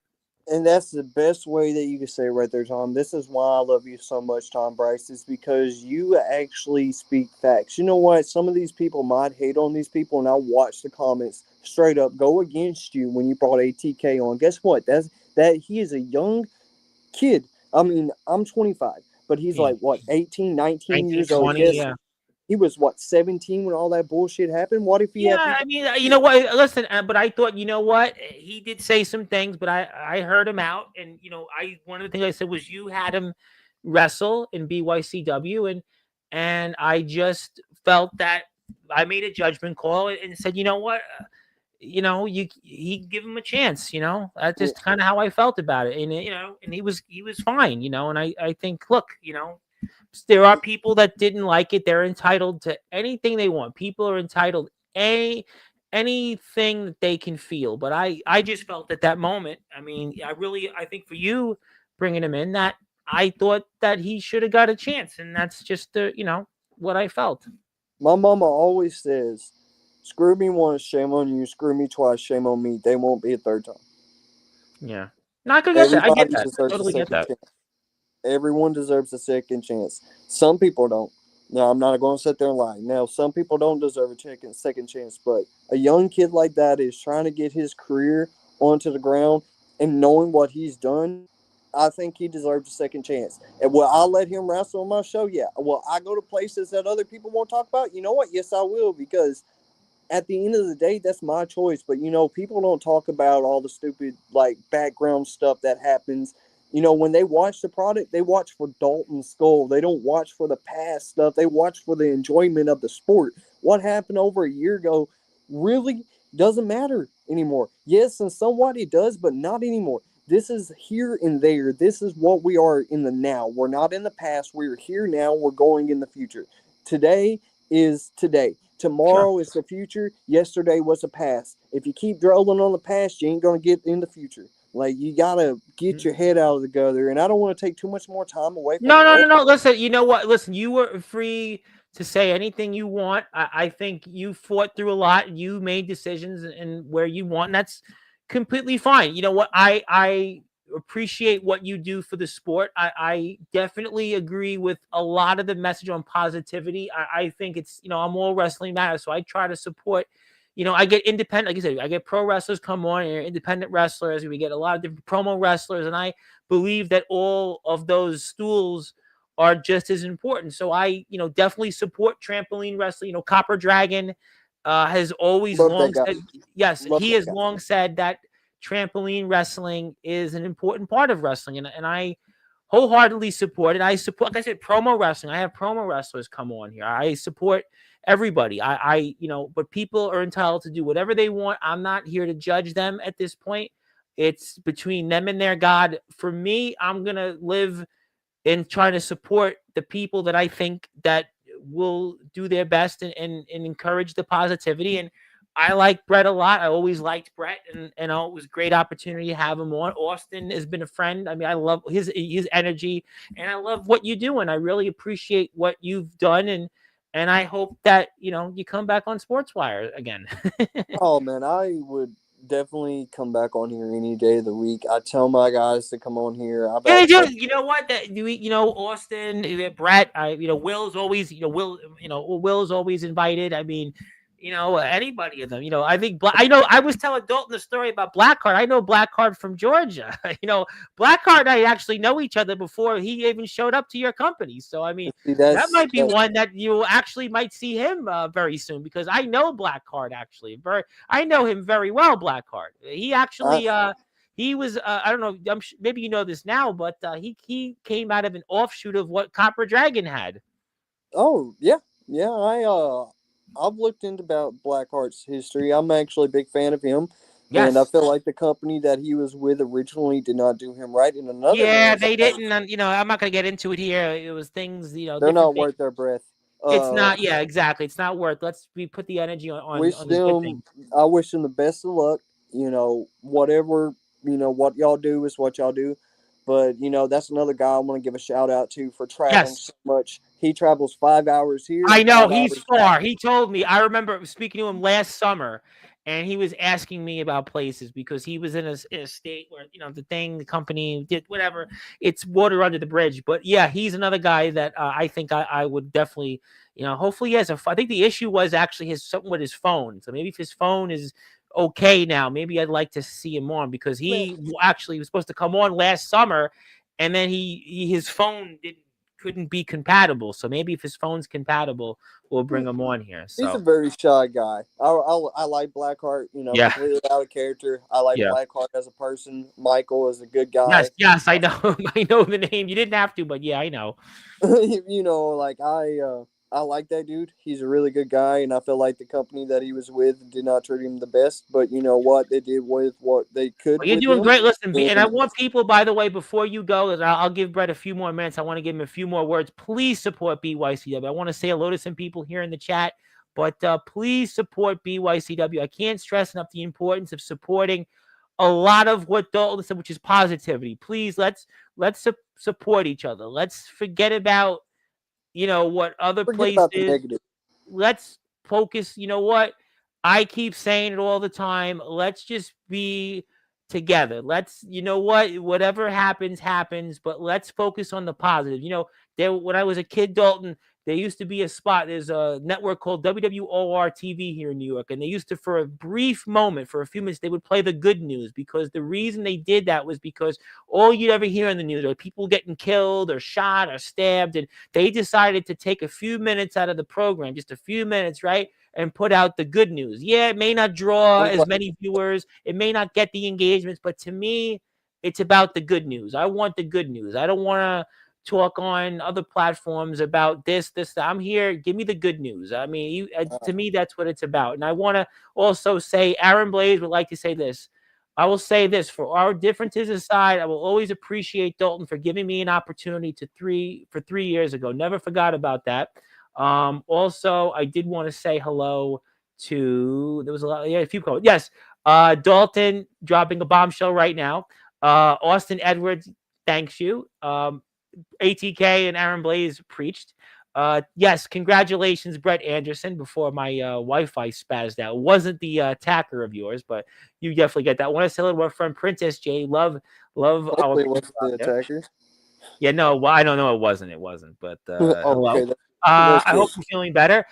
And that's the best way that you can say it right there, Tom. This is why I love you so much, Tom Bryce, is because you actually speak facts. You know what? Some of these people might hate on these people, and I watch the comments straight up go against you when you brought ATK on. Guess what? That he is a young kid. I mean, I'm 25, but he's like, what, 18, 19 years old? 20, Yes. yeah. He was, what, 17 when all that bullshit happened? What if he had... Yeah, I mean, you know what? Listen, but I thought, you know what? He did say some things, but I heard him out, and one of the things I said was you had him wrestle in BYCW, and I just felt that I made a judgment call and said, you know what? He give him a chance. That's just kind of how I felt about it, and and he was fine. And I think, look, there are people that didn't like it. They're entitled to anything they want. People are entitled anything that they can feel. But I just felt at that moment. I mean, I think for you bringing him in, that I thought that he should have got a chance, and that's just what I felt. My mama always says, "Screw me once, shame on you. Screw me twice, shame on me. They won't be a third time." Yeah, not gonna get that. I get that. I totally get that. Chance. Everyone deserves a second chance. Some people don't. Now, I'm not going to sit there and lie. Now, some people don't deserve a second chance, but a young kid like that is trying to get his career onto the ground, and knowing what he's done, I think he deserves a second chance. And will I let him wrestle on my show? Yeah. Will I go to places that other people won't talk about? You know what? Yes, I will, because at the end of the day, that's my choice. But, people don't talk about all the stupid, background stuff that happens. When they watch the product, they watch for Dalton Skull. They don't watch for the past stuff. They watch for the enjoyment of the sport. What happened over a year ago really doesn't matter anymore. Yes, and somewhat it does, but not anymore. This is here and there. This is what we are in the now. We're not in the past. We're here now. We're going in the future. Today is today. Tomorrow is the future. Yesterday was the past. If you keep dwelling on the past, you ain't going to get in the future. You got to get your head out of the gutter. And I don't want to take too much more time away from No. Listen, you know what? Listen, you were free to say anything you want. I think you fought through a lot. You made decisions and where you want. And that's completely fine. You know what? I appreciate what you do for the sport. I definitely agree with a lot of the message on positivity. I think it's, I'm all wrestling matters. So I try to support. I get independent, like I said, I get pro wrestlers come on, and independent wrestlers. We get a lot of different promo wrestlers, and I believe that all of those stools are just as important. So I, definitely support trampoline wrestling. Copper Dragon has always long said, yes, he has long said that trampoline wrestling is an important part of wrestling, and I wholeheartedly support it. I support, like I said, promo wrestling. I have promo wrestlers come on here. I support everybody. But people are entitled to do whatever they want. I'm not here to judge them at this point. It's between them and their God. For me, I'm going to live in trying to support the people that I think that will do their best and encourage the positivity. And I like Brett a lot. I always liked Brett, and it was a great opportunity to have him on. Austin has been a friend. I mean, I love his energy, and I love what you do, and I really appreciate what you've done, and I hope that you come back on Sportswire again. Oh man, I would definitely come back on here any day of the week. I tell my guys to come on here. Yeah, they do. You know what? Austin, Brett. Will's always. Will's always invited. I mean, anybody of them. I think I was telling Dalton the story about Blackheart. I know Blackheart from Georgia. Blackheart and I actually know each other before he even showed up to your company. So I mean, that might be one that you actually might see him very soon, because I know Blackheart actually. I know him very well. Blackheart. He actually. He was, I don't know, maybe you know this now, but he came out of an offshoot of what Copper Dragon had. Oh, yeah. Yeah, I've looked into about Blackheart's history. I'm actually a big fan of him. Yes. And I feel like the company that he was with originally did not do him right. In another they didn't. I'm not going to get into it here. It was things, they're not worth their breath. It's not. Yeah, exactly. It's not worth. We put the energy on these good things. I wish them the best of luck. Whatever. What y'all do is what y'all do. But, that's another guy I want to give a shout out to for traveling so much. He travels 5 hours here. I know. He's far. He told me. I remember speaking to him last summer, and he was asking me about places because he was in a state where, the company did whatever. It's water under the bridge. But yeah, he's another guy that I think I would definitely, hopefully he has I think the issue was actually something with his phone. So maybe if his phone is okay now, maybe I'd like to see him on, because he actually was supposed to come on last summer, and then his phone couldn't be compatible. So maybe if his phone's compatible, we'll bring him on here. So he's a very shy guy. I like Blackheart, Yeah. completely out of character. I like Yeah. Blackheart as a person. Michael is a good guy. Yes, I know. I know the name. You didn't have to, but yeah, I know. Like I like that dude. He's a really good guy, and I feel like the company that he was with did not treat him the best. But you know what? They did with what they could. Well, you're with doing him. great. Listen, and I want people, by the way, before you go, and I'll give Brett a few more minutes. I want to give him a few more words. Please support BYCW. I want to say hello to some people here in the chat, but please support BYCW. I can't stress enough the importance of supporting a lot of what Dalton said, which is positivity. Please, let's support each other. Let's forget about what other places. Let's focus. You know what? I keep saying it all the time. Let's just be together. Let's, whatever happens, happens, but let's focus on the positive. When I was a kid, Dalton, there used to be a spot. There's a network called WWOR TV here in New York, and they used to, for a brief moment, for a few minutes, they would play the good news, because the reason they did that was because all you'd ever hear in the news are people getting killed or shot or stabbed, and they decided to take a few minutes out of the program, just a few minutes, right, and put out the good news. Yeah, it may not draw as many viewers, it may not get the engagements, but to me, it's about the good news. I want the good news. I don't want to talk on other platforms about this, that. I'm here. Give me the good news. I mean, to me, that's what it's about. And I want to also say, Aaron Blaze would like to say this. I will say this: for our differences aside, I will always appreciate Dalton for giving me an opportunity for 3 years ago. Never forgot about that. Also, I did want to say hello to, there was a few calls. Yes. Dalton dropping a bombshell right now. Austin Edwards, thanks you. ATK and Aaron Blaze preached. Yes, congratulations, Brett Anderson. Before my Wi-Fi spazzed out, it wasn't the attacker of yours, but you definitely get that. I want to say hello to our friend Princess J. Love. Hopefully it wasn't the attacker. Yeah, no, well, I don't know. It wasn't. But hello. Okay, I hope you're feeling better.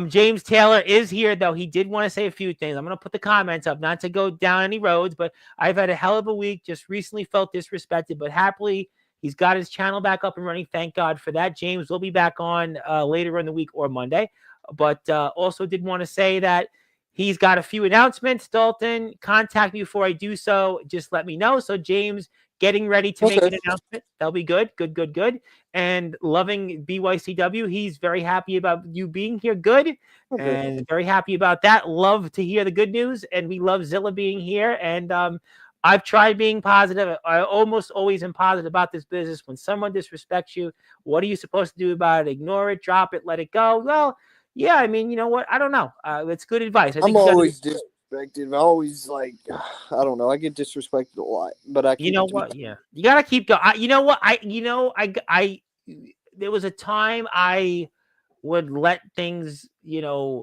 James Taylor is here, though. He did want to say a few things. I'm going to put the comments up, not to go down any roads, but I've had a hell of a week. Just recently felt disrespected, but happily, he's got his channel back up and running. Thank God for that. James will be back on later in the week or Monday. But also did want to say that he's got a few announcements. Dalton, contact me before I do so. Just let me know. So James, getting ready to make an announcement. That'll be good. Good. And loving BYCW. He's very happy about you being here. Good. And very happy about that. Love to hear the good news. And we love Zilla being here. And I've tried being positive. I almost always am positive about this business. When someone disrespects you, what are you supposed to do about it? Ignore it, drop it, let it go. Well, yeah, I mean, you know what? I don't know. It's good advice. I'm always disrespected. I always I don't know. I get disrespected a lot, but I. You know what? Yeah, you gotta keep going. You know what? There was a time I would let things,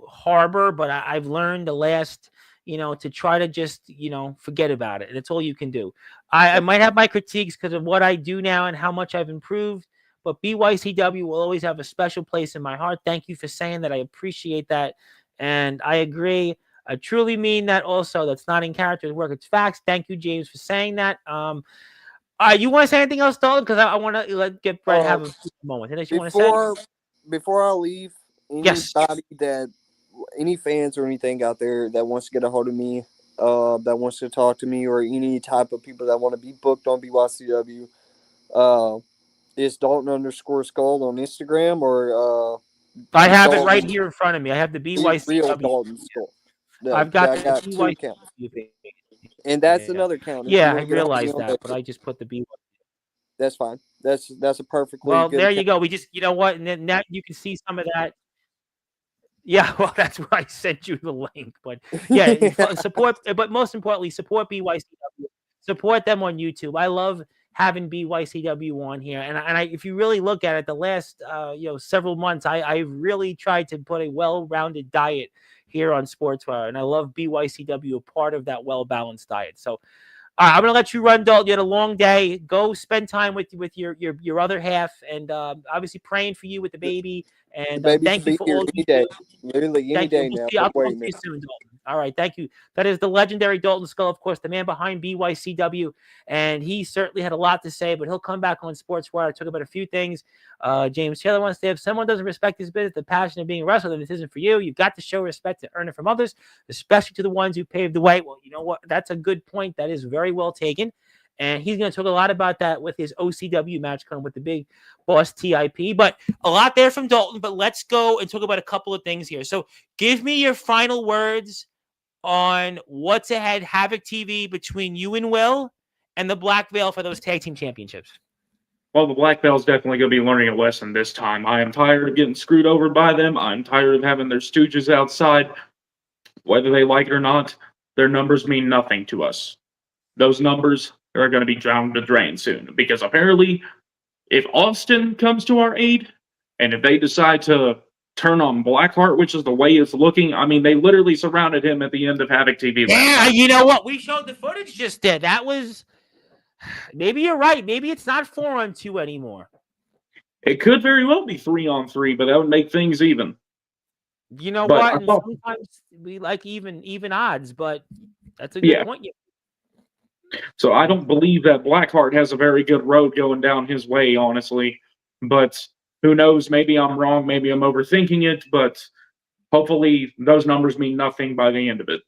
harbor, but I've learned the last. To try to just, forget about it. And it's all you can do. I might have my critiques because of what I do now and how much I've improved, but BYCW will always have a special place in my heart. Thank you for saying that. I appreciate that. And I agree. I truly mean that also. That's not in character work. It's facts. Thank you, James, for saying that. You want to say anything else, Dalton? Because I want to get Brett have a moment. Anything you want to say? Before I leave, anybody any fans or anything out there that wants to get a hold of me, that wants to talk to me, or any type of people that want to be booked on BYCW, is Dalton_Skull on Instagram, or I have it right here in front of me. I have the BYCW. Real Dalton Skull. I've got two accounts. And that's another account. Yeah, I realized that, but I just put the BYCW. That's fine. That's a perfectly well. Good there account. you go. We just, you know what, and then now you can see some of that. Yeah, well, that's why I sent you the link. But yeah, support. But most importantly, support BYCW. Support them on YouTube. I love having BYCW on here. And I, if you really look at it, the last several months, I really tried to put a well-rounded diet here on Sportswire, and I love BYCW, a part of that well-balanced diet. So I'm gonna let you run, Dalton. You had a long day. Go spend time with your other half, and obviously praying for you with the baby. And The baby thank can you be for here all any you day. do. Literally any Thank you. day We'll now. see you. I'll Don't talk worry, to you man. soon, Dalton. All right, thank you. That is the legendary Dalton Skull, of course, the man behind BYCW, and he certainly had a lot to say. But he'll come back on Sportswire, talk about a few things. James Taylor wants to say, if someone doesn't respect his business, the passion of being a wrestler, then this isn't for you. You've got to show respect to earn it from others, especially to the ones who paved the way. Well, you know what? That's a good point. That is very well taken. And he's going to talk a lot about that with his OCW match coming with the big boss TIP. But a lot there from Dalton. But let's go and talk about a couple of things here. So give me your final words on what's ahead, Havoc TV, between you and Will and the Black Veil for those tag team championships. Well, the Black Veil's definitely going to be learning a lesson this time. I am tired of getting screwed over by them. I'm tired of having their stooges outside. Whether they like it or not, their numbers mean nothing to us. Those numbers are going to be down the drain soon, because apparently if Austin comes to our aid, and if they decide to turn on Blackheart, which is the way it's looking, I mean, they literally surrounded him at the end of Havoc TV last Yeah, time. you know what? We showed the footage just there. That was, maybe you're right. Maybe it's not 4-on-2 anymore. It could very well be 3-on-3, but that would make things even. You know But what? And sometimes we like even odds, but that's a good Yeah. point. So I don't believe that Blackheart has a very good road going down his way, honestly. But who knows? Maybe I'm wrong. Maybe I'm overthinking it. But hopefully those numbers mean nothing by the end of it.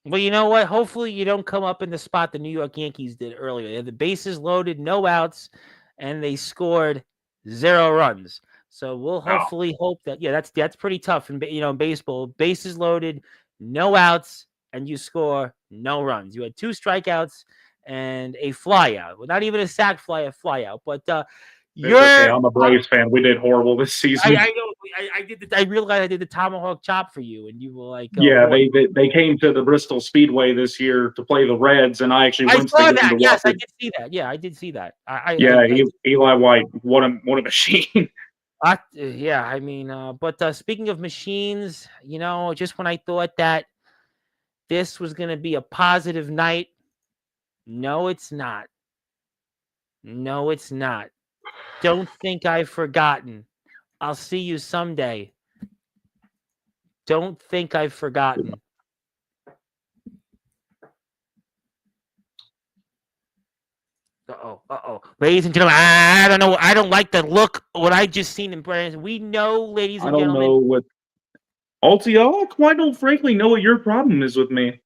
Well, you know what? Hopefully you don't come up in the spot the New York Yankees did earlier. They had the bases loaded, no outs, and they scored 0 runs. So we'll hopefully hope that, that's pretty tough in baseball. Bases loaded, no outs, and you score no runs. You had 2 strikeouts and a flyout. Well, not even a sac fly, a flyout. But Okay, I'm a Braves fan. We did horrible this season. I know. I realized I did the tomahawk chop for you, and you were like, oh, yeah, boy. they came to the Bristol Speedway this year to play the Reds, and I actually went saw to that. the Yes, watch I it. did see that. Yeah, I did see that. Eli White, what a machine. Yeah, I mean, but speaking of machines, just when I thought that this was going to be a positive night, no, it's not. No, it's not. Don't think I've forgotten. I'll see you someday. Don't think I've forgotten. Uh-oh. Ladies and gentlemen, I don't know. I don't like the look, what I just seen in Brandon. We know, ladies and gentlemen. I don't know what... y'all quite don't frankly know what your problem is with me.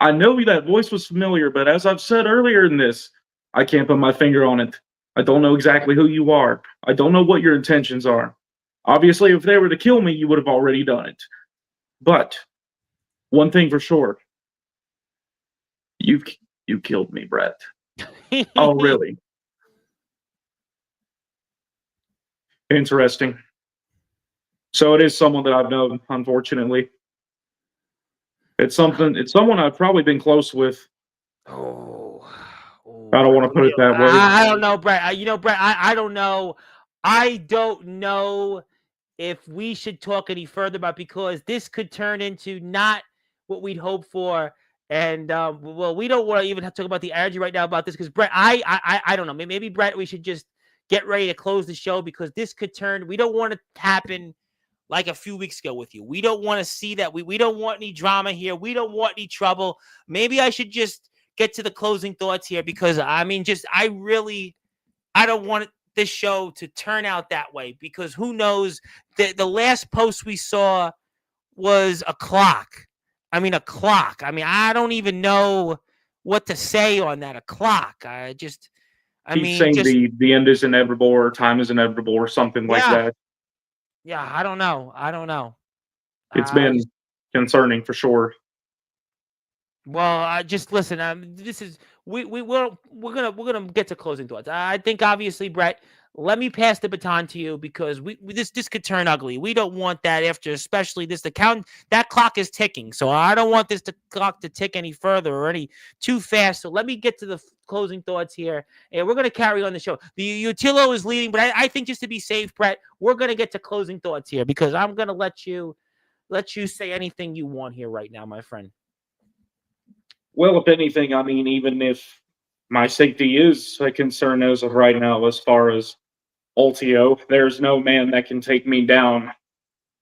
I know that voice was familiar, but as I've said earlier in this, I can't put my finger on it. I don't know exactly who you are. I don't know what your intentions are. Obviously, if they were to kill me, you would have already done it. But one thing for sure, you killed me, Brett. Oh, really? Interesting. So it is someone that I've known, unfortunately. It's someone I've probably been close with. Oh, I don't want to put it that way. I don't know, Brett. Brett, I don't know. I don't know if we should talk any further about, because this could turn into not what we'd hope for. And well, we don't want to even talk about the energy right now about this, because Brett, I don't know. Maybe Brett, we should just get ready to close the show, because this could turn. We don't want it to happen like a few weeks ago with you. We don't want to see that. We don't want any drama here. We don't want any trouble. Maybe I should just get to the closing thoughts here, because I don't want this show to turn out that way, because who knows, the last post we saw was a clock. I mean, I don't even know what to say on that. A clock. He's saying the end is inevitable, or time is inevitable, or something like that. Yeah, I don't know. It's been concerning for sure. Well, just listen. This is we're gonna get to closing thoughts. I think obviously, Brett, let me pass the baton to you because this could turn ugly. We don't want that after, especially this. That clock is ticking, so I don't want this clock to tick any further or any too fast. So let me get to the closing thoughts here, and we're going to carry on the show. The Utilo is leading, but I think just to be safe, Brett, we're going to get to closing thoughts here because I'm going to let you say anything you want here right now, my friend. Well, if anything, I mean, even if my safety is a concern as of right now, as far as Ultio, there's no man that can take me down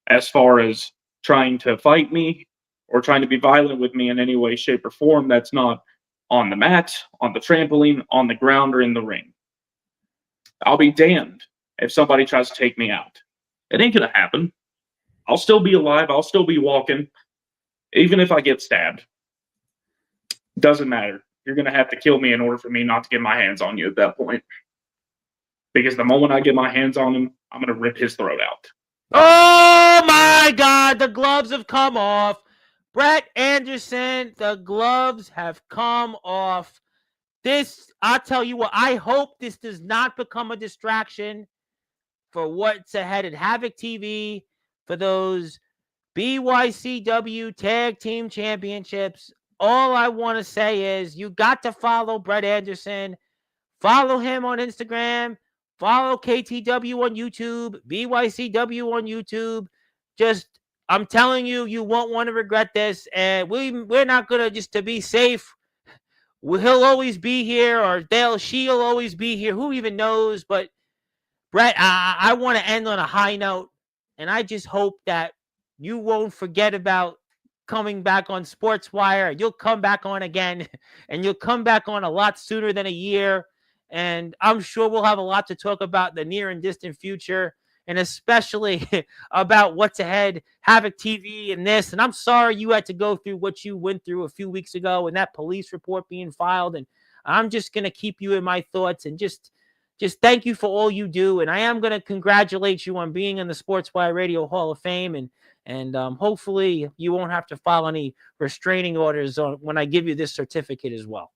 as far as trying to fight me or trying to be violent with me in any way, shape, or form that's not on the mat, on the trampoline, on the ground, or in the ring. I'll be damned if somebody tries to take me out. It ain't gonna happen. I'll still be alive. I'll still be walking. Even if I get stabbed. Doesn't matter. You're going to have to kill me in order for me not to get my hands on you at that point. Because the moment I get my hands on him, I'm going to rip his throat out. Oh, my God. The gloves have come off. Brett Anderson, the gloves have come off. I'll tell you what, I hope this does not become a distraction for what's ahead at Havoc TV for those BYCW Tag Team Championships. All I want to say is you got to follow Brett Anderson. Follow him on Instagram. Follow KTW on YouTube. BYCW on YouTube. I'm telling you, you won't want to regret this. And we're not going to, just to be safe, he'll always be here, or she'll always be here. Who even knows? But Brett, I want to end on a high note. And I just hope that you won't forget about coming back on Sportswire. You'll come back on again, and you'll come back on a lot sooner than a year. And I'm sure we'll have a lot to talk about in the near and distant future, and especially about what's ahead, Havoc TV and this. And I'm sorry you had to go through what you went through a few weeks ago and that police report being filed. And I'm just going to keep you in my thoughts and just thank you for all you do. And I am going to congratulate you on being in the Sportswire Radio Hall of Fame. And hopefully you won't have to file any restraining orders when I give you this certificate as well.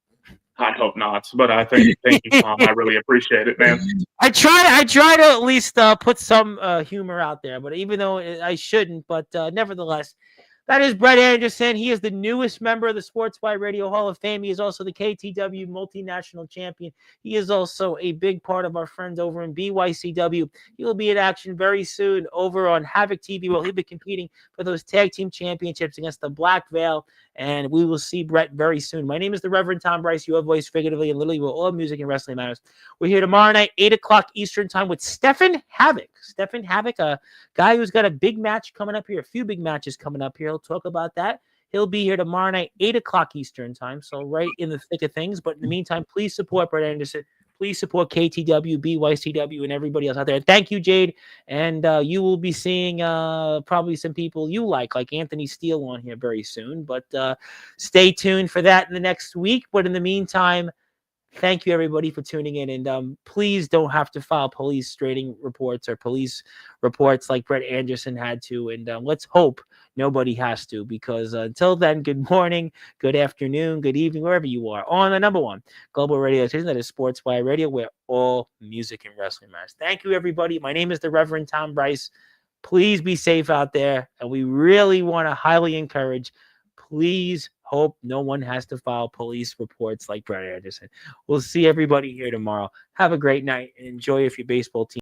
I hope not, but thank you, Tom. I really appreciate it, man. I try to at least put some humor out there, but even though I shouldn't, but nevertheless, that is Brett Anderson. He is the newest member of the Sportswire Radio Hall of Fame. He is also the KTW multinational champion. He is also a big part of our friends over in BYCW. He will be in action very soon over on Havoc TV, where he'll be competing for those tag team championships against the Black Veil. And we will see Brett very soon. My name is the Reverend Tom Bryce, your voice figuratively and literally where all music and wrestling matters. We're here tomorrow night, 8 o'clock Eastern time with Stephen Havoc. Stephen Havoc, a guy who's got a big match coming up here, a few big matches coming up here. He'll talk about that. He'll be here tomorrow night, 8 o'clock Eastern time, so right in the thick of things. But in the meantime, please support Brett Anderson. Please support KTW, BYCW, and everybody else out there. Thank you, Jade. And you will be seeing probably some people you like Anthony Steele on here very soon. But stay tuned for that in the next week. But in the meantime, thank you, everybody, for tuning in. And please don't have to file police restraining reports or police reports like Brett Anderson had to. And let's hope nobody has to, because until then, good morning, good afternoon, good evening, wherever you are, on the number one global radio station that is Sportswire Radio, where all music and wrestling matters. Thank you, everybody. My name is the Reverend Tom Bryce. Please be safe out there. And we really want to highly encourage, please hope no one has to file police reports like Brett Anderson. We'll see everybody here tomorrow. Have a great night and enjoy if your baseball team